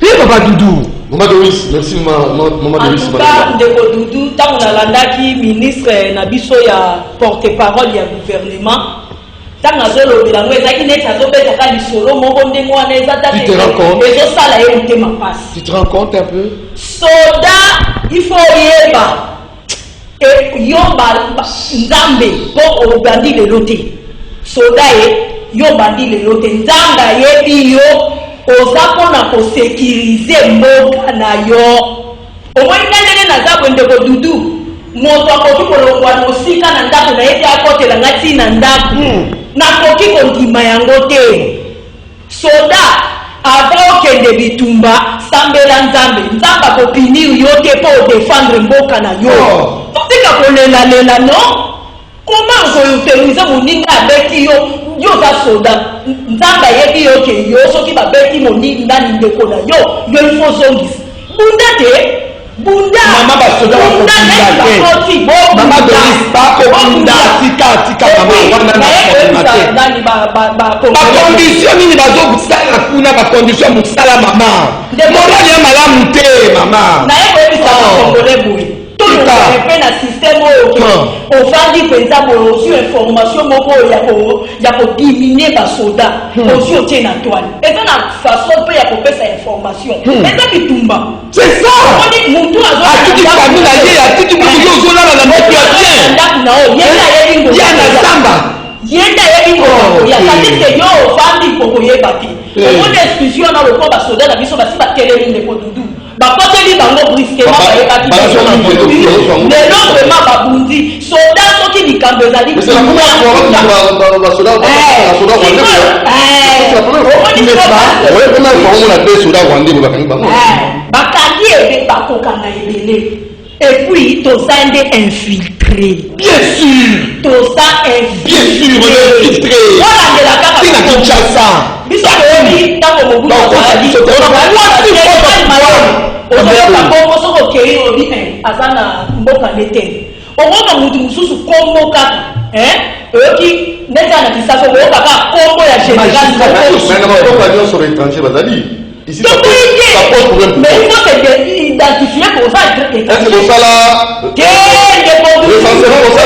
Et, papa Doudou. Maman Doris, merci Maman Doris. En tout cas, Ndeko Doudou, tant on a l'andaki ministre Nabiso ya porte-parole ya gouvernement, Tant que je l'ai dit, je vais Tu te rends compte? Tu te rends compte un peu? Soda, il faut y aller. Et yomba nzambe pour obandi le loté. Soda yobandi le loté. Nzamba yebi yo oza pona ko sécuriser mboka na yo. Au moins ndenge na za kwende ko dudu. Moto akoki kolongwa mosika na ndako na yebi akotela ngati na ndako. Na koki kondima yango te. Soda avant okende bitumba sambela nzambe nzamba kopini yo te po défendre mboka na yo. Tika kolela non? Comment koutiliser moninga abeki yo za soda nzamba yebi yo ke yo soki babeki moninga ndani ndeko na yo il faut zongisa. Bunda te bunda mama ba soda wa kopinda te mama Doris ba kopinda tika mama wana na ba condition nini bazo kusala kuna ba condition musala mama morali ya malamu te mama na yebo bisa kongole boy tout le monde na système au fandi penza bo sur information moko ya ko diminuer ba soda aussi au tien na toile et ça na façon pe ya ko pesa information et ça bitumba c'est ça on dit muntu azo atiki famille na ye atiki mutu yo zo na moto ya bien na o ya na samba yenda yebi ko ya katete yo fandi ko yeba ti o mo discussion na ko ba soda na biso ba si ba keleli ne ko dudu ba poteli bango brusquement ba yeba ti mais non vraiment ba bundi soda soki likambo ezali c'est la première fois ba soda bakangi ebe bakokanga ebele. Et puis, tout ça est infiltré. Bien sûr. Tout ça est infiltré. Bien sûr, infiltré. Voilà de la carte. Qui n'a pas ça? Bisous, tant que vous ici, ça pose problème. Mais il faut s'identifier pour ça. Est-ce que ça là? Le censément pour ça?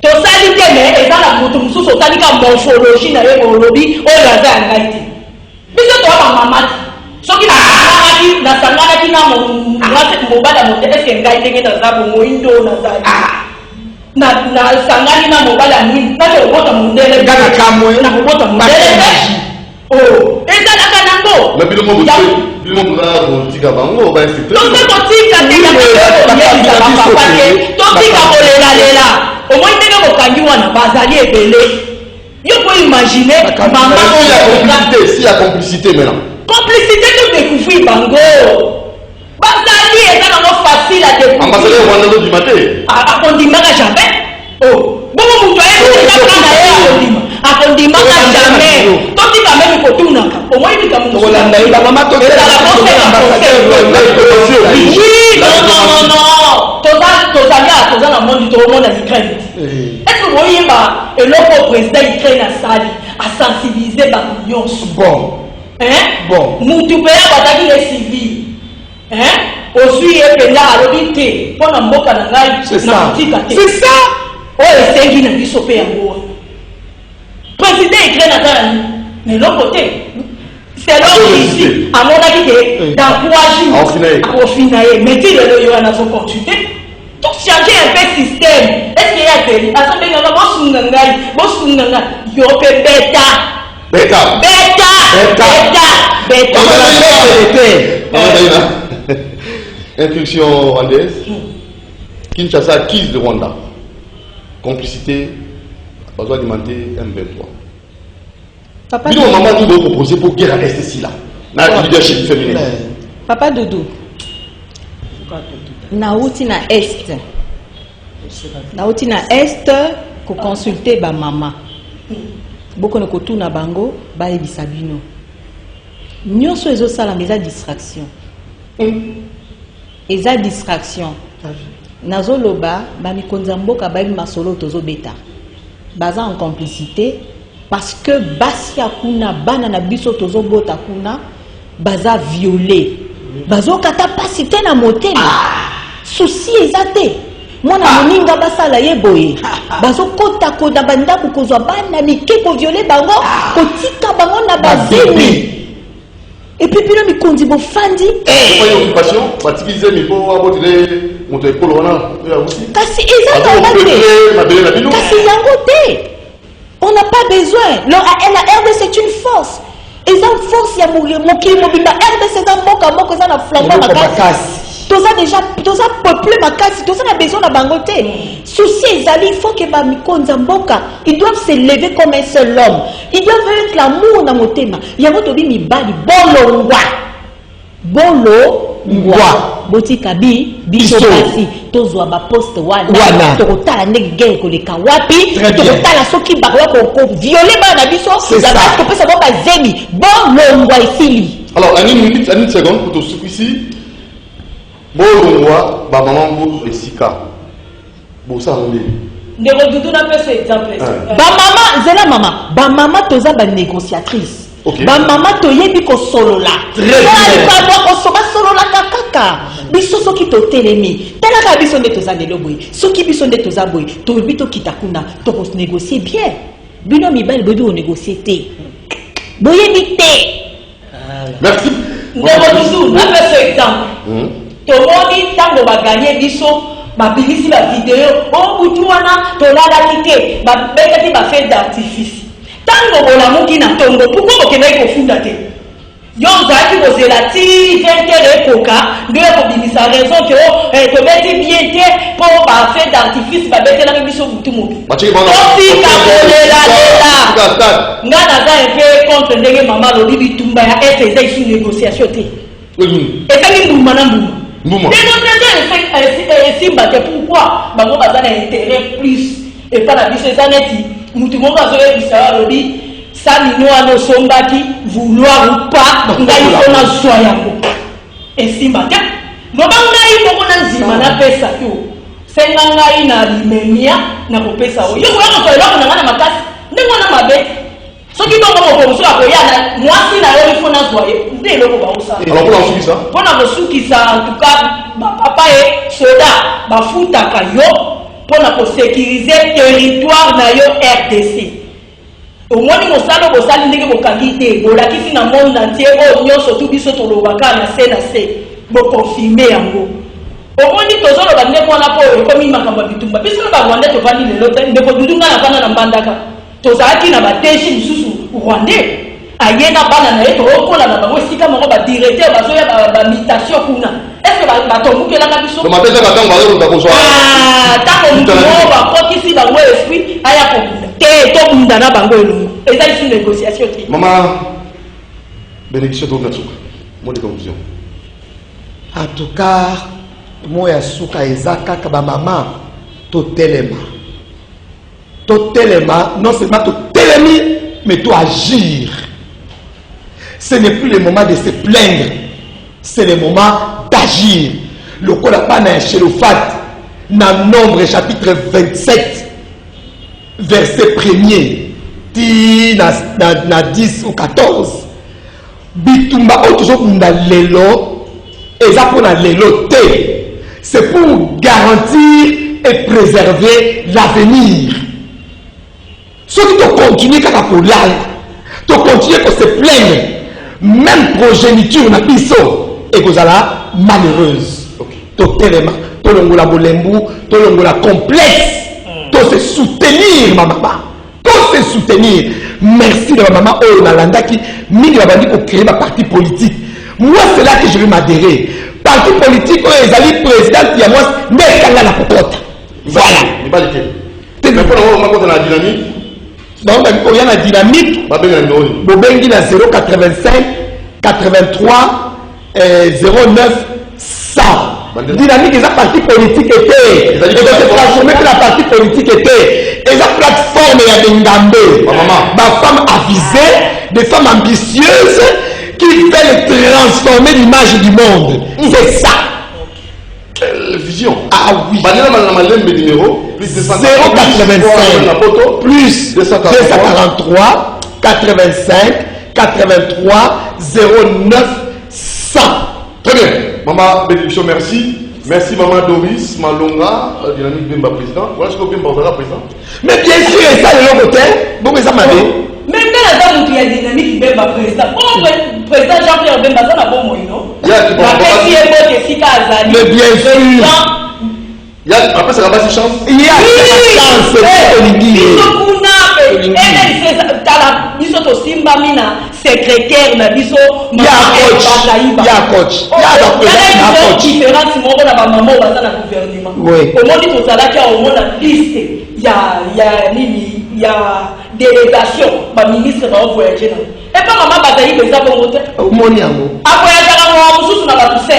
Tosali te mais eza na mutu mususu otali ka morphologie na ye olobi oyo aza ya ngai te biso toya bamamati soki nasanganaki na mwasi mobali ya mote eske ngai ndenge naza bomoindo nazali nasangani na mobali ya mwini nake kobota mondele na kobota mondele te ezalaka nango mais biloko botika bango toze kotika teyebisa bapapa te totika kolelalela omoi ndenge bokangi wana bazali ebele yo po imagine mama si ya complicité maintenant complicité to découvrir bango bazali eza nango facile à découvrir ambassadeur rwanda todima te akondimaka jamais bongo mutu ayekaka na ye akondimaka jamais totika meme kotunaka omoi likambo toza na mondi toomona Ukraine. Est-ce que vous voyez le président Ukraine asali asensibiliser bato nyonso bon mutu mpe ya bataki le civil ozwi ye mpenza alobi te mpo na mboka na ngai na kotika te oyo esengi na biso mpe yango wana président Ukraine aza na eloko te selon ici amonaki te dans 3 jours akofina ye mais ti lelo yo wana azocontinue tout changer un peu système est-ce qu'il y a des asombenga bosunga ngai yo pe beta Instruction rwandaise. Kinshasa acquise de Rwanda. Complicité, besoin d'alimenter M23. Papa Doudou, maman, nous devons proposer pour guerre rester ici là. Dans le leadership féminin. Papa Doudou. Nauti na est. Nauti na est ko consulter ba mama. Boko ne kotu na bango ba ebisa bino. Nyonso ezo sala meza distraction. Eza distraction. Nazoloba ba mikonza mboka ba masolo tozo beta. Baza en complicité parce que basi akuna bana na biso tozo bota kuna baza violé. Bazo kata pasité na motema. Souci ezate. Moi, na moninga basala ye boye. Bazo kota koda banda ko kozwa bana mike ko violer bango, ko tika bango na bazemi. Et puis bino mikondi bo fandi. Pas une occupation, batikize mi po abotile moto ekolo wana ya aussi. Kasi ezanga ngate. Kasi yango te. On n'a pas besoin. La RDC c'est une force. Et ça force ya mokili mobimba RDC za moka za na flambeau makasi. Toza déjà peuplé makasi, toza na besoin na bangote. Souci ezali, il faut que ba mikonza mboka, ils doivent se lever comme un seul homme. Ils doivent être l'amour na motema. Yango tobi mibali bolongwa. Bolongwa. Boti kabi biso kasi tozwa ba poste wana. Tokotala ndenge guerre koleka wapi? Tokotala soki bakwa ko violer ba na biso, za ba topesa ba zemi. Bolongwa ifili. Alors, une seconde pour tout ce ici. Bolongwa ba maman bo esika. Bo sa ngé. Ndeko dudu na pesa exemple. Ba maman, zela mama, ba maman toza ba négociatrice. Ba maman toyebi ko solola. Très bien. Ba bo ko solola kaka. Biso soki to telemi. Tala ka biso nde toza lelo boy. Soki biso nde toza boy, to bito kitakuna, to ko négocier bien. Bino mibali bobi o négocier te. Boyebi te. Merci. Ndeko dudu na pesa exemple. Tomoni tango ba gagner biso ba bilisi ba vidéo o butu wana to lala kite ba bekati ba fête d'artifice tango bola muki na tongo pourquoi ko kena ko funda te yo zaki ko zelati 20 ekoka ndo ko bilisa raison que to beti bien te pour ba fête d'artifice ba betela biso butu mobi Bachi bana ka bolela ngana za efe contre ndenge mama lo bibi tumba ya efe za isu négociation te et mbuma na mbuma Simba, pourquoi bango baza na intérêt plus et pas la biso zaneti mutu moko azoye bisala lobi sani noa no sombaki vouloir ou pas ngai ona soyango et Simba te ngoba ngai moko na nzima na pesa to senga ngai na limemia na kopesa o yo ko ko eloko na ngana makasi ndenge na mabe soki bongo moko muso akoyana mwasi na yo ifo na soye nde eloko ba osa alors pour la suki ça pona kosukisa en tout cas papa et soda bafutaka yo pona ko sécuriser territoire na yo RDC omoni mosalo bosali ndenge bokangi te bolakisi na monde entier o nyonso tu biso tolobaka na se bo confirmer yango omoni tozoloba ndenge wana po ekomi makambo bitumba biso na Rwanda tovandi lelo te ndeko dudunga na bana na mbandaka tozalaki na bateshi misusu Rwandais ayena bana na yeto okola na bango esika moko ba directeur bazoya ba mutation kuna est-ce que ba tombukela ka biso ma pesa ka tango ba ko so tango mko ba kokisi bango esprit aya ko te to bunda na bango elungu eza ici négociation te maman bénédiction de notre mot de conclusion en tout cas moi ya suka ezaka ka ba maman to telema non seulement to telemi mais to agir. Ce n'est plus le moment de se plaindre, c'est le moment d'agir. Le Korapana chez le Fat, dans Nombre chapitre 27, verset 1er, na 10 ou 14, Bitumba toujours na lelo, et ça pour la lelo te, c'est pour garantir et préserver l'avenir. Ceux qui te continuent quand pour l'âge, tu continues à se plaindre, même progéniture na biso, et que ça malheureuse. Tu tellement, tu l'ongola bolembu, tu l'ongola complexe, tu se soutenir ma maman, tu se soutenir. Merci de ma maman oh nalanda qui mini la bandi pour créer ma parti politique. Moi c'est là que je vais m'adhérer. Parti politique oh les alliés président il y a moi n'est la popote. Voilà. Il pas dit. Tu me prends on va la dynamique. Donc, il y a la dynamique. Bobengi na 085 83 09 100. Dynamique, ils ont parti politique était. Ils ont transformé que la partie politique était. Ils ont plateforme et Bengambe. Ma femme avisée, des femmes ambitieuses qui veulent transformer l'image du monde. C'est ça. Quelle vision. Ah oui. Plus 085 plus 243 85 83 09 100. Très bien. Maman, bénédiction, merci. Merci Maman Doris, Malonga, Dynamique Bemba président. Voilà ce que Bemba va président. Mais bien sûr, et ça de l'autre côté, bon, mais ça m'a dit. Même quand la dame qui a Dynamique Bemba président, président Jean-Pierre Bemba, ça n'a pas moyen, non? Il y a du bon. Mais bien sûr. Après, ça n'a pas si chance. Il y a chance, c'est Olivier. Secrétaire na biso il y a coach différence moko na ba maman baza na gouvernement omoni tozalaki au mona liste ya nini ya délégation ba ministre ba voyager na et pas maman bazali beza bongo te omoni yango avoyager na mo mususu na ba 5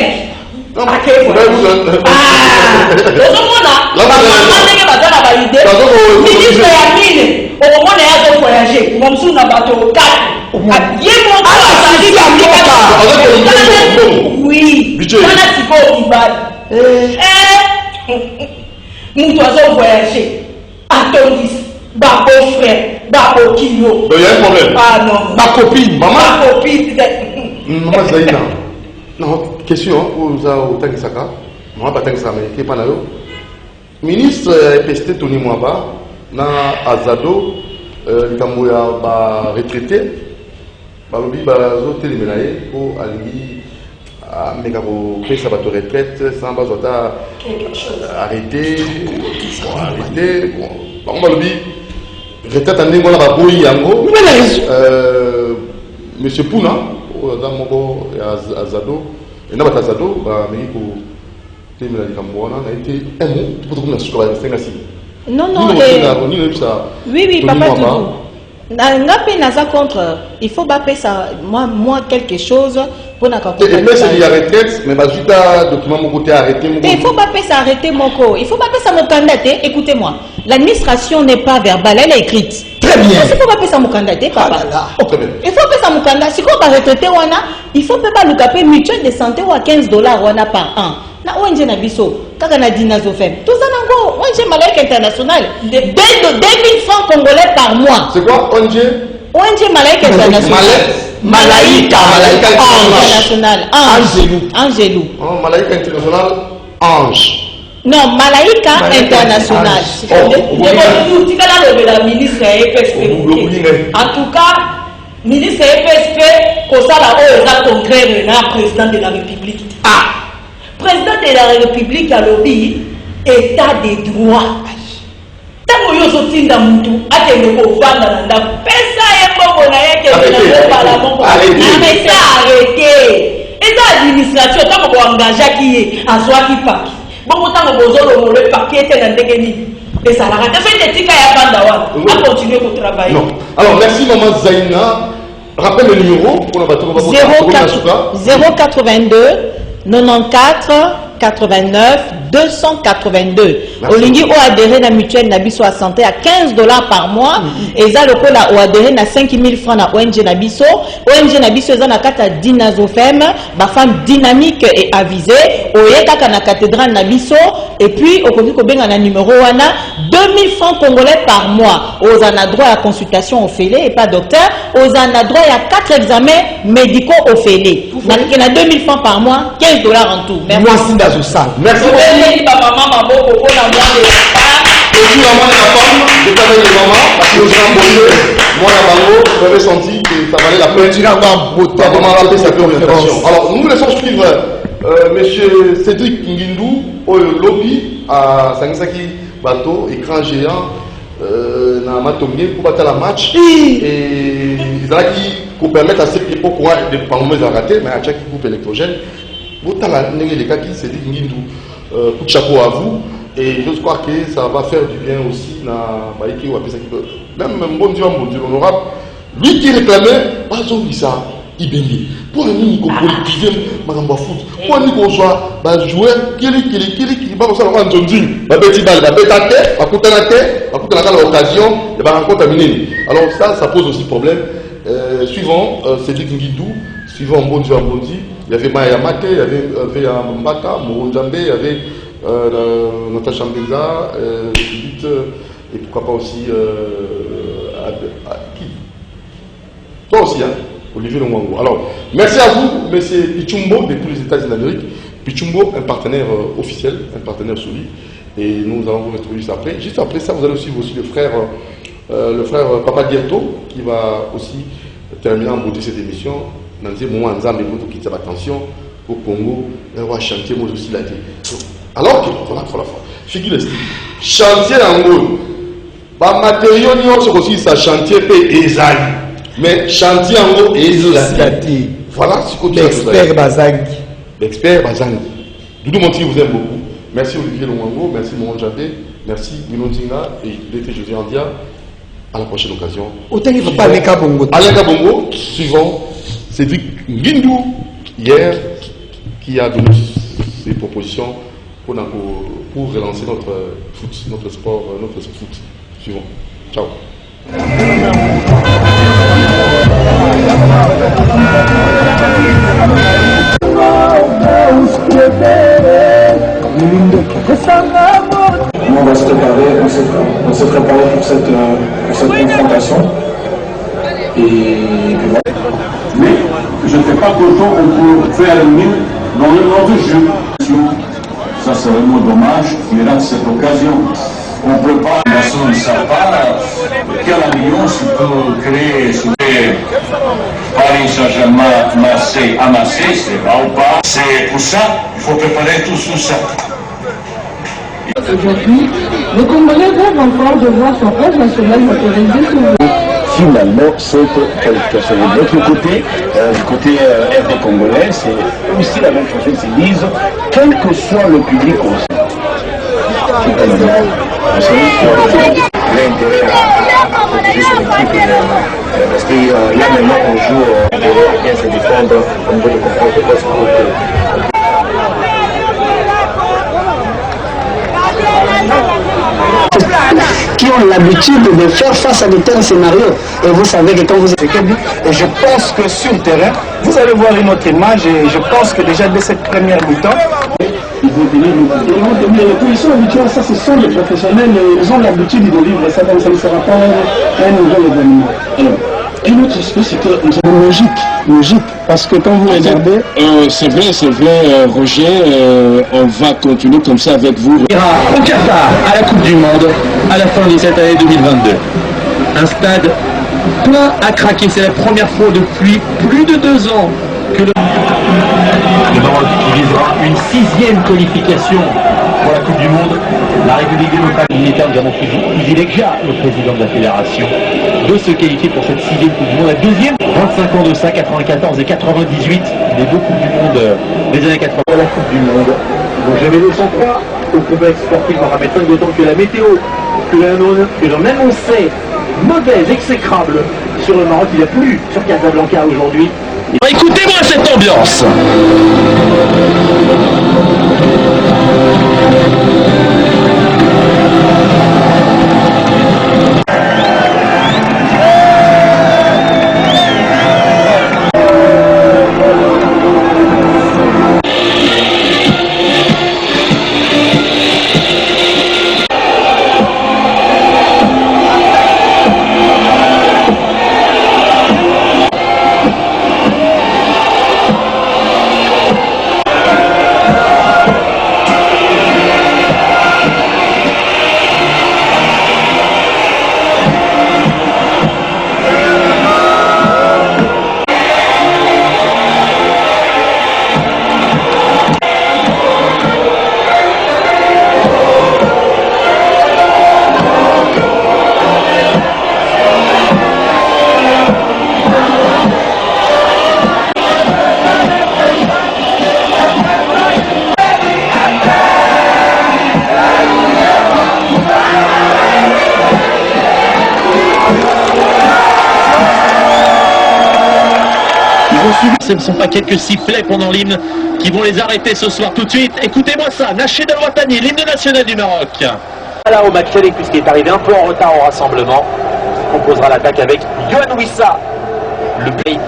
ministre ya mine omona yazo voyager mo mususu na bato 4 oui, nous devons voyager. Attendis, ma beau-frère, ma beau-kilo. Il y a un problème. Ah non. Ma copine. Maman. Ma copine. Maman Zaïna. Non, question aux Tangisaka. Maman pas Tangisaka, mais qui est pas là. Ministre PST Tony Mwaba, na Azado, il a retraité. Balobi bazo téléménaye pour aller à pour sa retraite sans bazota arrêter bon balobi retraite en ningola ba boyi yango monsieur Puna dans moko Azado et na batazado ba meki ko téléménaye kambona na été un mot pour tout na suka ba 5 à 6 non oui papa Doudou. Contre, il faut bapper ça, moi quelque chose pour n'accorder. Et puis c'est la retraite, mais le document mon côté arrêté. Il faut bapper ça, arrêter mon co. Il faut bapper ça mon candidat. Écoutez-moi, l'administration n'est pas verbale, elle est écrite. Très bien. Il faut bapper ça mon candidat, papa. Il faut bapper ça mon candidat. Si on va retraiter il faut pas le caper mutuelle de santé ou à $15 par an. Na ONG na biso, kaka na dinazofem. Tout ça nango, ONG Malaika International, 2000 francs congolais par mois. C'est quoi ONG? ONG Malaika International. Malaika International. Angelou. Oh, Malaika International, Ange. Non, Malaika International. En tout cas, ministre EPSP, Kosala Oza contraire na président de la République. Président de la République a lobby état des droits. Tant que yo sotinda mutu, atende ko vanda na nda pesa yembo na yeke na parlement. Arrêtez. Et ça administration tant ko engagé qui azwa ki paki. Bon tant ko bozolo le paquet te na ndenge ni. Et ça la rate fait tika ya banda wa. A continuer pour travailler. Non. Alors merci maman Zaïna. Rappelle le numéro pour la bateau 082 94 89 282. Olingi o adhéré na mutuelle na biso à santé à $15 par mois. Et ça le cola o adhéré na 5000 francs na ONG na biso. ONG na biso za na kata dinazofem, ba femme dynamique et avisée. Oye kaka na cathédrale na biso. Et puis au koki ko benga na numéro wana 2000 francs congolais par mois. Aux en a droit à consultation au félé et pas docteur. Aux en a droit à 4 examens médicaux au félé. Il y a 2000 francs par mois, $15 en tout. Merci. Merci beaucoup. Et puis maman la femme, je t'avais les mamans, parce que moi la maman, j'avais senti que ça valait la peine. Tu as vraiment rappelé sa orientation. Alors nous laissons suivre monsieur Cédric Ngindou au lobby à Sangisaki Bateau, écran géant, dans Matomie pour battre la match. Et ils ont qui pour permettre à ceux qui pour courant de prendre mes raté, mais à chaque groupe électrogène. Autant les cas qui Cédric Ngindou, coup de chapeau à vous. Et je crois que ça va faire du bien aussi dans Baïki ou à Pesa qui peut. Même bon Dieu, honorable, lui qui réclamait, pas son visa, il bénit. Pour un niveau politique, madame Bafout, pour un niveau soit, jouer, qui va comme ça, on va en zone, va petit balle, va pétater, va coûter l'occasion, et va rencontrer à Minini. Alors ça pose aussi problème. Suivant Cédric Ngidou, suivant bon Dieu, il y avait Maya Mate, il y avait Mbaka, Moronjambe, il y avait Natacha Mbenza, et pourquoi pas aussi qui toi aussi, hein, Olivier Longwango. Alors, merci à vous, M. Pichumbo, depuis les États-Unis d'Amérique, Pichumbo, un partenaire officiel, un partenaire solide. Et nous allons vous retrouver juste après. Juste après ça, vous allez suivre aussi le frère Papa Diato, qui va aussi terminer en beauté cette émission. Dans un moment, nous allons quitter sa attention au Congo. On va chanter, moi aussi, la dit. Alors que, voilà. Figure chantier en gros. Pas matériaux, c'est aussi ça, chantier et ezali. Mais chantier en gros, ezali. Voilà ce que tu as. L'expert Bazangi. L'expert Bazangi. Doudou Monti vous aime beaucoup. Merci Olivier Longango, merci Moron Jabé, merci Milo Zinga et l'été José Andia. À la prochaine occasion. Autant il ne faut pas aller à Bongo. Alain Kabongo, suivant Cédric Ngindou, hier, qui a donné ses propositions pour relancer notre foot, notre sport, notre foot. Suivant. Ciao. On va se préparer pour cette confrontation. Et voilà. Mais je ne fais pas qu'autant on peut faire mieux dans le nord du jeu. Ça c'est vraiment dommage, mais là cette occasion, on ne peut pas. La personne ne sait pas quelle alliance peut créer sur Paris Saint-Germain, Marseille, à Marseille, c'est pas ou pas. C'est pour ça, il faut préparer tout ça. Aujourd'hui, le Congolais rêve encore de voir son 11 national motorisé sur le... Finalement, cette qualification. De l'autre côté, du côté RD congolais, c'est aussi la même chose. Ils se disent, quel que soit le public aussi. L'intérêt à protéger son équipe, parce que là maintenant on joue à bien se défendre au niveau de confort de poste. Qui ont l'habitude de faire face à de tels scénarios. Et vous savez que quand vous êtes... Et je pense que sur le terrain, vous allez voir une autre image et je pense que déjà dès cette première mi-temps, Ils vont tenir les positions habituelles, ça ce sont les professionnels, ils ont l'habitude de vivre ça, donc ça ne sera pas un nouvel événement. Alors, une autre chose, c'est que logique, parce que quand vous regardez... c'est vrai, Roger, on va continuer comme ça avec vous. Au Qatar, à la Coupe du Monde, à la fin de cette année 2022. Un stade plein à craquer, c'est la première fois depuis plus de 2 ans que le Maroc qui visera une 6e qualification pour la Coupe du Monde. La République démocratique militaire, nous avons privilégié le président de la fédération de se qualifier pour cette 6e Coupe du Monde, la 2e. 25 ans de ça, 94 et 98, les 2 Coupes du Monde des années 80. La Coupe du Monde. Donc j'avais 203 au complexe sportif Mohamed V, d'autant que la météo que l'on annonçait mauvaise, exécrable sur le Maroc, il a plu sur Casablanca aujourd'hui. Écoutez-moi cette ambiance. Ce ne sont pas quelques sifflets pendant l'hymne qui vont les arrêter ce soir tout de suite. Écoutez-moi ça, Nached El Ouattani, l'hymne national du Maroc. Là au match aller, puisqu'il est arrivé un peu en retard au rassemblement, composera l'attaque avec Yohan Wissa. Le pays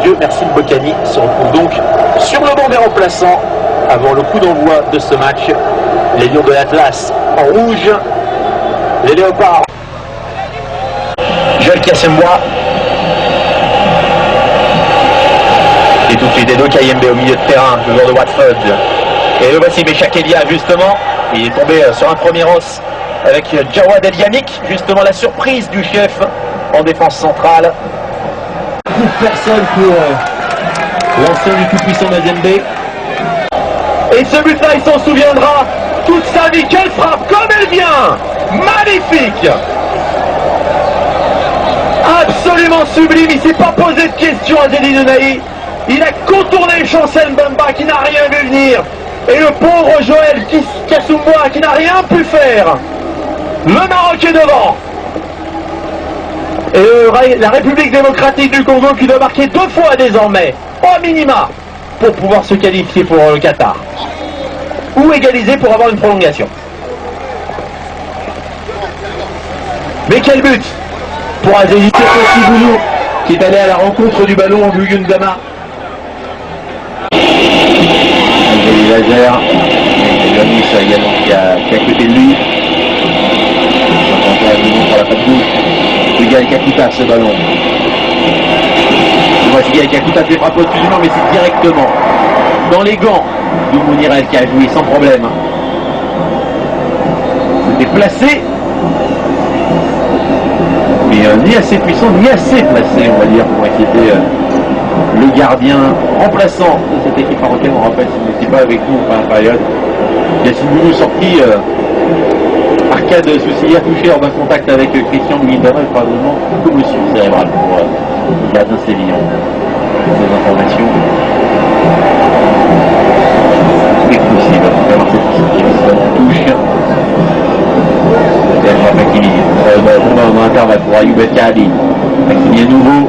Dieu merci Mbokani se retrouve donc sur le banc des remplaçants avant le coup d'envoi de ce match. Les Lions de l'Atlas en rouge, les Léopards. Joël Kassembois. Et tout de suite Edo Kayembe au milieu de terrain, le joueur de Watford. Et le voici Meshak Elia justement. Il est tombé sur un premier os avec Jawad El Yannick. Justement la surprise du chef en défense centrale. Personne pour l'ancien du tout-puissant Mazembe. Et ce but-là, il s'en souviendra toute sa vie. Quelle frappe, comme elle vient! Magnifique! Absolument sublime, il ne s'est pas posé de questions à Zedine Ounahi. Il a contourné Chancel Mbamba qui n'a rien vu venir. Et le pauvre Joël Kassoumboua qui n'a rien pu faire. Le Maroc est devant. Et la République démocratique du Congo qui doit marquer 2 fois désormais, au minima, pour pouvoir se qualifier pour le Qatar. Ou égaliser pour avoir une prolongation. Mais quel but pour Azizi Boulou qui est allé à la rencontre du ballon en Guyundama. Il laser, Yanis également qui est à côté de lui. Pour la patte gauche. Gaël Kakuta ce ballon. Voici Gaël Kakuta fait frappe au-dessus du nom, mais c'est directement dans les gants de Mounirel qui a joué sans problème. C'était placé, mais ni assez puissant, ni assez placé, on va dire, pour inquiéter le gardien remplaçant de cette équipe marocaine. On rappelle s'il n'était pas avec nous en fin de période. Yassine Boulou sorti arcade Soussier touché lors d'un contact avec Christian Guindama et probablement commotion cérébrale pour le gardien sévillan. Des informations exclusives. On va voir cette touche. Hakimi. Dans l'intervalle pour Ayoub El Kaabi. Hakimi à nouveau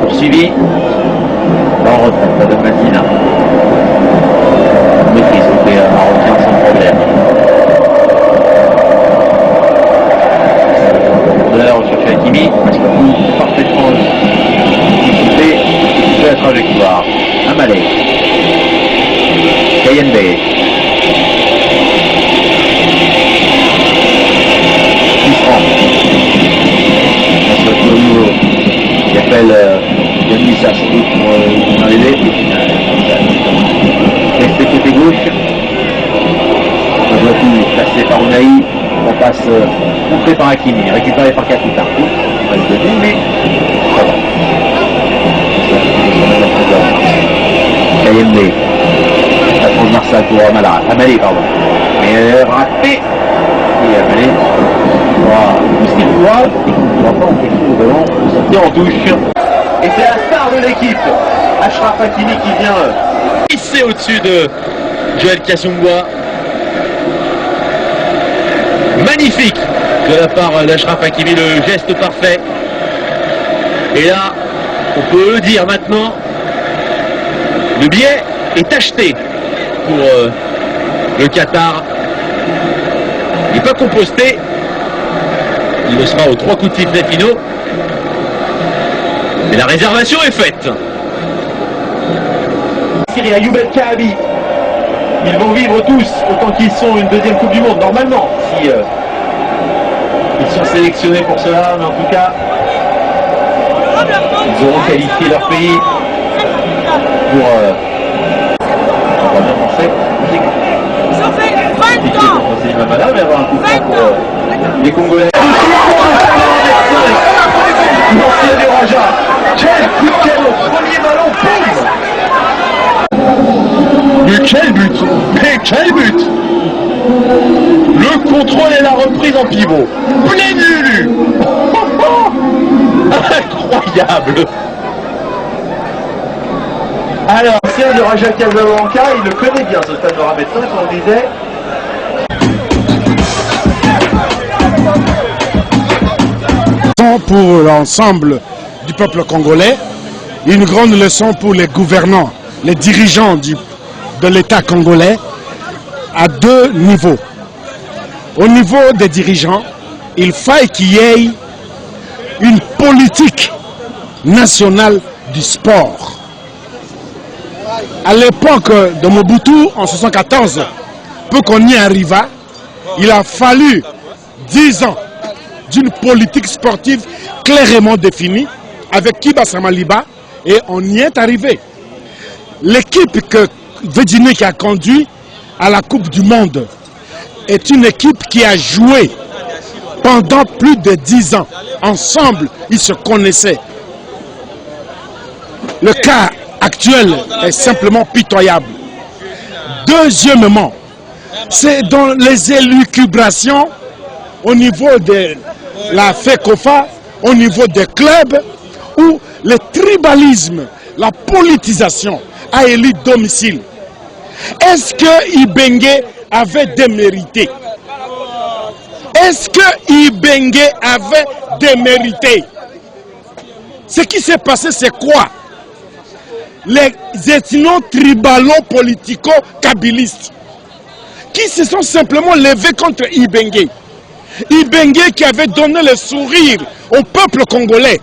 poursuivi. En retraite, ça donne Massina. Maîtrise côté marocain sans problème. On cherche Hakimi, parfaitement anticipé de la trajectoire. Amalé. Kayembe. Qui appelle Yannis sans doute pour l'aider. Resté côté gauche. On voit tout passé par Ounahi. On passe montré par Hakimi, récupéré par Kakuta. On va le donner, mais ça va. Kayembe. La transversale pour Amalé, pardon. Mais raté. Et Amalé. Il ne va pas empêcher le ballon de sortir en touche. Et c'est la star de l'équipe, Achraf Hakimi, qui vient hisser au-dessus de Joël Kassoumboua. Magnifique de la part d'Achraf Hakimi, le geste parfait. Et là, on peut le dire maintenant, le billet est acheté pour le Qatar. Il n'est pas composté. Il le sera aux 3 coups de sifflet finaux. Et la réservation est faite. Syrie Ayoub El Kaabi. Ils vont vivre tous autant qu'ils sont une deuxième Coupe du Monde, normalement, si ils sont sélectionnés pour cela, mais en tout cas, ils auront qualifié leur pays pour on va bien penser. Ça fait 20 ans. C'est une madame, mais avoir un coup de poing pour les Congolais. L'ancien du Raja. Quel coup de pied au premier ballon, boum. Mais quel but! Mais quel but! Le contrôle et la reprise en pivot. Plein Lulu. Incroyable! Alors, l'ancien de Raja Casablanca, il le connaît bien ce stade de Rabetson, on le disait. Pour l'ensemble du peuple congolais, une grande leçon pour les gouvernants, les dirigeants de l'État congolais à 2 niveaux. Au niveau des dirigeants, il faut qu'il y ait une politique nationale du sport. À l'époque de Mobutu, en 1974, pour qu'on y arriva, il a fallu 10 ans d'une politique sportive clairement définie avec Kiba Samaliba et on y est arrivé. L'équipe que Védiné qui a conduit à la Coupe du Monde est une équipe qui a joué pendant plus de 10 ans. Ensemble, ils se connaissaient. Le cas actuel est simplement pitoyable. Deuxièmement, c'est dans les élucubrations au niveau de la FECOFA, au niveau des clubs, où le tribalisme, la politisation a élu domicile. Est-ce que Ibenge avait démérité? Est-ce que Ibenge avait démérité? Ce qui s'est passé, c'est quoi? Les ethno-tribalo-politico-kabilistes qui se sont simplement levés contre Ibenge. Ibenge qui avait donné le sourire au peuple congolais.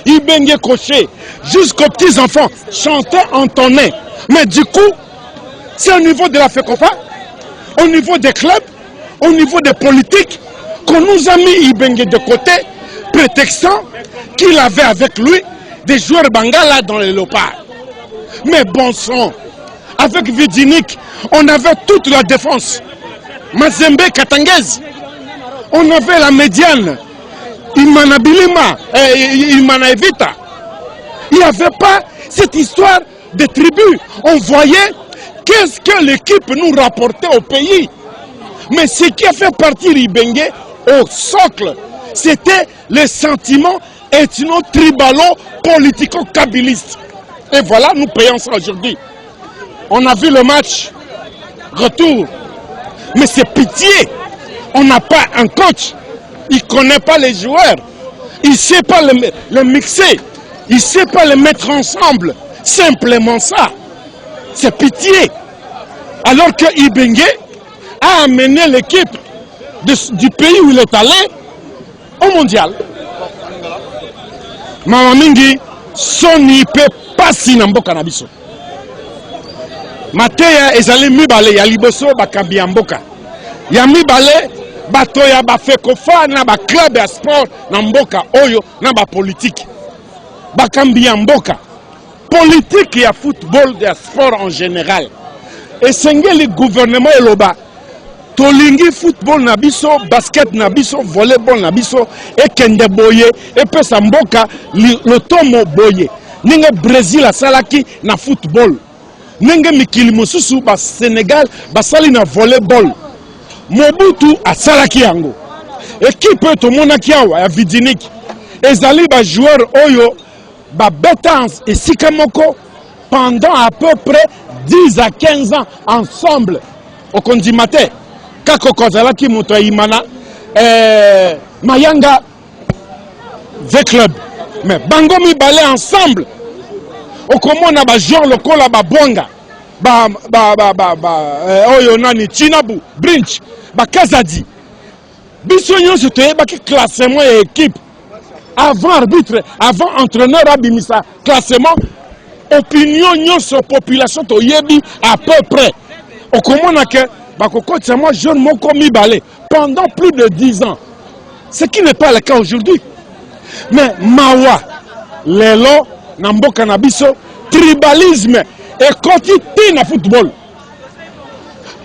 Ibenge Koché, jusqu'aux petits-enfants, chantaient, entonnaient. Mais du coup, c'est au niveau de la FECOFA, au niveau des clubs, au niveau des politiques, qu'on nous a mis Ibenge de côté, prétextant qu'il avait avec lui des joueurs bangala dans les léopards. Mais bon sang, avec Vidinik, on avait toute la défense. Mazembe Katangez, on avait la médiane. Imana Bilima, Imana Evita. Il n'y avait pas cette histoire de tribus. On voyait qu'est-ce que l'équipe nous rapportait au pays. Mais ce qui a fait partir Ibenge au socle, c'était les sentiments ethno-tribalo-politico-kabilistes. Et voilà, nous payons ça aujourd'hui. On a vu le match retour. Mais c'est pitié. On n'a pas un coach. Il ne connaît pas les joueurs. Il ne sait pas les mixer. Il ne sait pas les mettre ensemble. Simplement ça. C'est pitié. Alors que Ibenge a amené l'équipe du pays où il est allé au mondial. Mama mingi, Sony peut passer dans mboka na biso. Mateya ezali mibale ya liboso bakambi ya mboka. Ya mibale bato ya ba FECOFA na ba club ya sport na mboka oyo na ba politique. Bakambi ya mboka. Politique ya football ya sport en général. Et sengeli gouvernement eloba tolingi football na biso, basket na biso, volleyball na biso, et kende boye, et pesa mboka le tomo boye. Ninge Brésil a salaki na football. Ninge mikili mosusu ba Sénégal basali na volleyball. Mobutu a salaki yango. Équipe to monaki awa ya Vidinik. Ezali ba joueur oyo ba betans et sikamoko pendant à peu près 10 à 15 ans ensemble au Kondimate. Kako kozalaki moto Imana Mayanga V Club. Mais bango mibale ensemble. Okomona ba joueur lokola ba bonga. Oyo nani Chinabu, Brinch, ba Kazadi. Biso nyonso toyebaki classement et équipe. Avant arbitre, avant entraîneur abimisa classement, opinion nyonso population toyebi à peu près. Okomona ke bakokotisa moi jeune moko mibale pendant plus de 10 ans. Ce qui n'est pas le cas aujourd'hui. Mais mawa lelo na mboka na biso tribalisme et quotidien na football.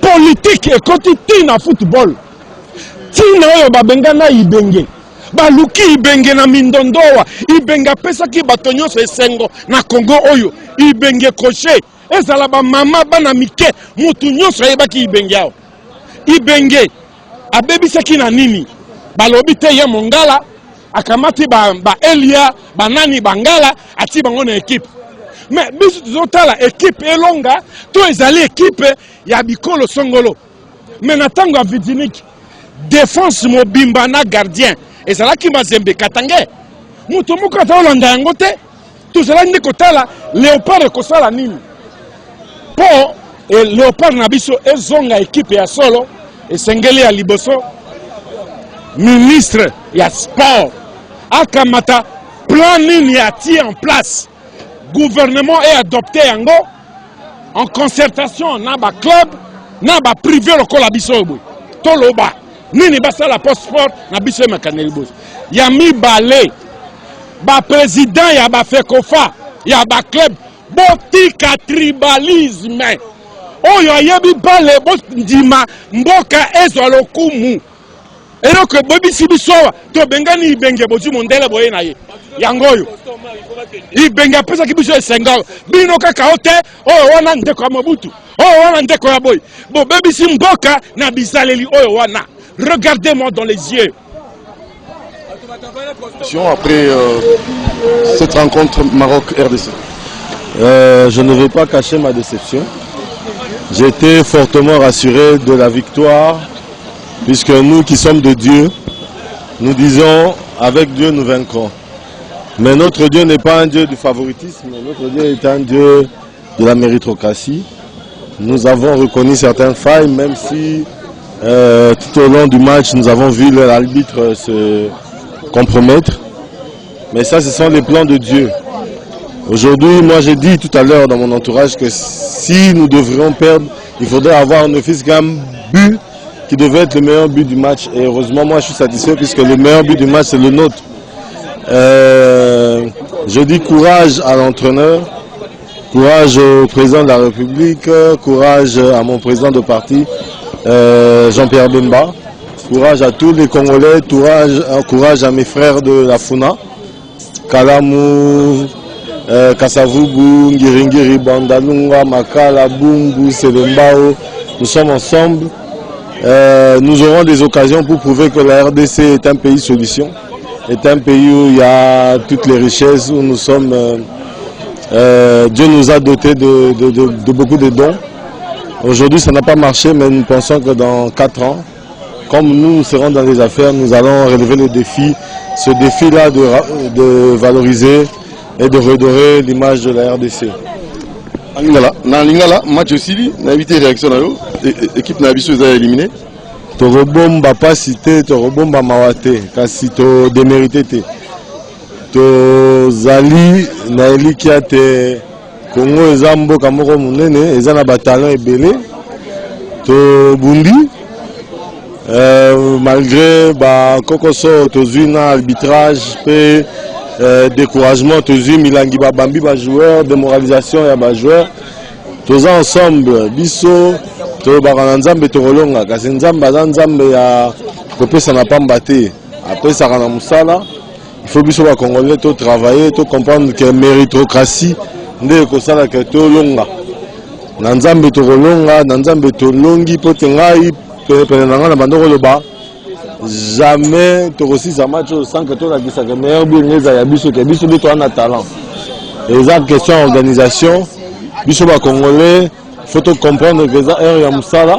Politique et quotidien na football. Tina oyo babenga na Ibenge. Baluki Ibenge na Mindondowa. Ibenge pesaki bato nyonso esengo na Congo oyo. Ibenge Koché. Ezala ba mama bana mike mutu nyonso yebaki Ibenge yao. Ibenge abebisaki na nini? Balobi te ya mongala akamati ba Elia banani bangala ati bango na équipe. Mais biso tozotala équipe elonga to ezali équipe ya bikolo songolo. Mais na tango ya Vidinik défense mobimba na gardien ezalaki Mazembe Katange. Mutu moko atolanda yango te. Tozala ndi kotala Léopard kosala nini? Po et Léopard na biso ezonga équipe ya solo esengeli ya liboso ministre ya sport akamata plan nini ya ti en place. Gouvernement est adopté yango en concertation na ba club na ba privé lokola biso boy. Toloba nini basala sport na biso makaneli boss. Ya mibale ba président ya ba FECOFA ya ba club botika tribalisme. oyo ayebi bale bondima mboka ezwa lokumu eloko bobisi biso to bengani ibenge bozi mondele boye na ye yango oyo ibenge apesaki biso esenga bino kaka ote oyo wana ndeko ya Mobutu oyo wana ndeko ya boy bobebisi mboka na bizaleli oyo wana. Regardez-moi dans les yeux. Après cette rencontre Maroc-RDC, je ne vais pas cacher ma déception. J'étais fortement rassuré de la victoire, puisque nous qui sommes de Dieu, nous disons avec Dieu nous vaincrons. Mais notre Dieu n'est pas un Dieu du favoritisme, notre Dieu est un Dieu de la méritocratie. Nous avons reconnu certaines failles, même si tout au long du match, nous avons vu l'arbitre se compromettre. Mais ça, ce sont les plans de Dieu. Aujourd'hui, moi j'ai dit tout à l'heure dans mon entourage que si nous devrions perdre, il faudrait avoir un office qu'un but qui devait être le meilleur but du match. Et heureusement, moi je suis satisfait puisque le meilleur but du match, c'est le nôtre. Je dis courage à l'entraîneur, courage au président de la République, courage à mon président de parti, Jean-Pierre Bemba, courage à tous les Congolais, courage à mes frères de la Funa, Kalamou, Kasavubu, Ngiringiri, Bandalunga, Makala, Bungu, Selembao. Nous sommes ensemble. Nous aurons des occasions pour prouver que la RDC est un pays solution, est un pays où il y a toutes les richesses, où nous sommes... Dieu nous a dotés de beaucoup de dons. Aujourd'hui, ça n'a pas marché, mais nous pensons que dans 4 ans, comme nous serons dans les affaires, nous allons relever le défi, ce défi-là de valoriser et de redorer l'image de la RDC. Dans Lingala, match aussi, on a évité réaction là, l'équipe n'a pas éliminé. Torobomba pas cité, Torobomba mawate, kasi to démérité te. To zali na elikia te Congo ezambo kamoko munene, ezana batalon ebele. To bundi. Malgré ba kokoso tozuna arbitrage pe découragement tozui milangi ba bambi ba joueurs, démoralisation ya ba joueurs. Tous ensemble biso to bakana nzambe to rolonga kasi nzambe za nzambe ya kopesa na pamba te. Après ça kana musala, il faut biso ba Congolais to travailler, to comprendre que méritocratie nde ko sala que to longa. Na nzambe to rolonga, na nzambe to longi pote ngai pele na ngana bandoko loba. Jamais to aussi ça match sans que to la gisa que meilleur but ngeza ya biso que biso to na talent. Et ça question organisation, biso ba Congolais, faut comprendre que ça est ya musala,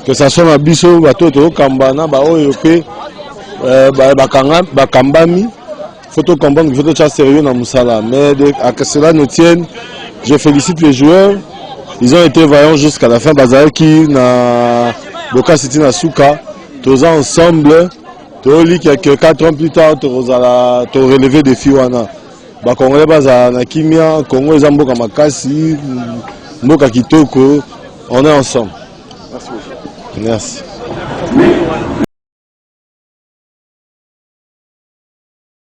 que ça soit na biso bato to kambana ba oyo pe ba kambami, faut comprendre qu'il faut être sérieux na musala. Mais à que cela ne tienne, je félicite les joueurs. Ils ont été vaillants jusqu'à la fin. Bazaki na Boka City na Souka, tous ensemble, tous quelques 4 ans plus tard, tu relevé des filles wana. Ba Congolais baza na kimia, Congo ezamboka makasi, mboka kitoko, on est ensemble. Merci. Merci.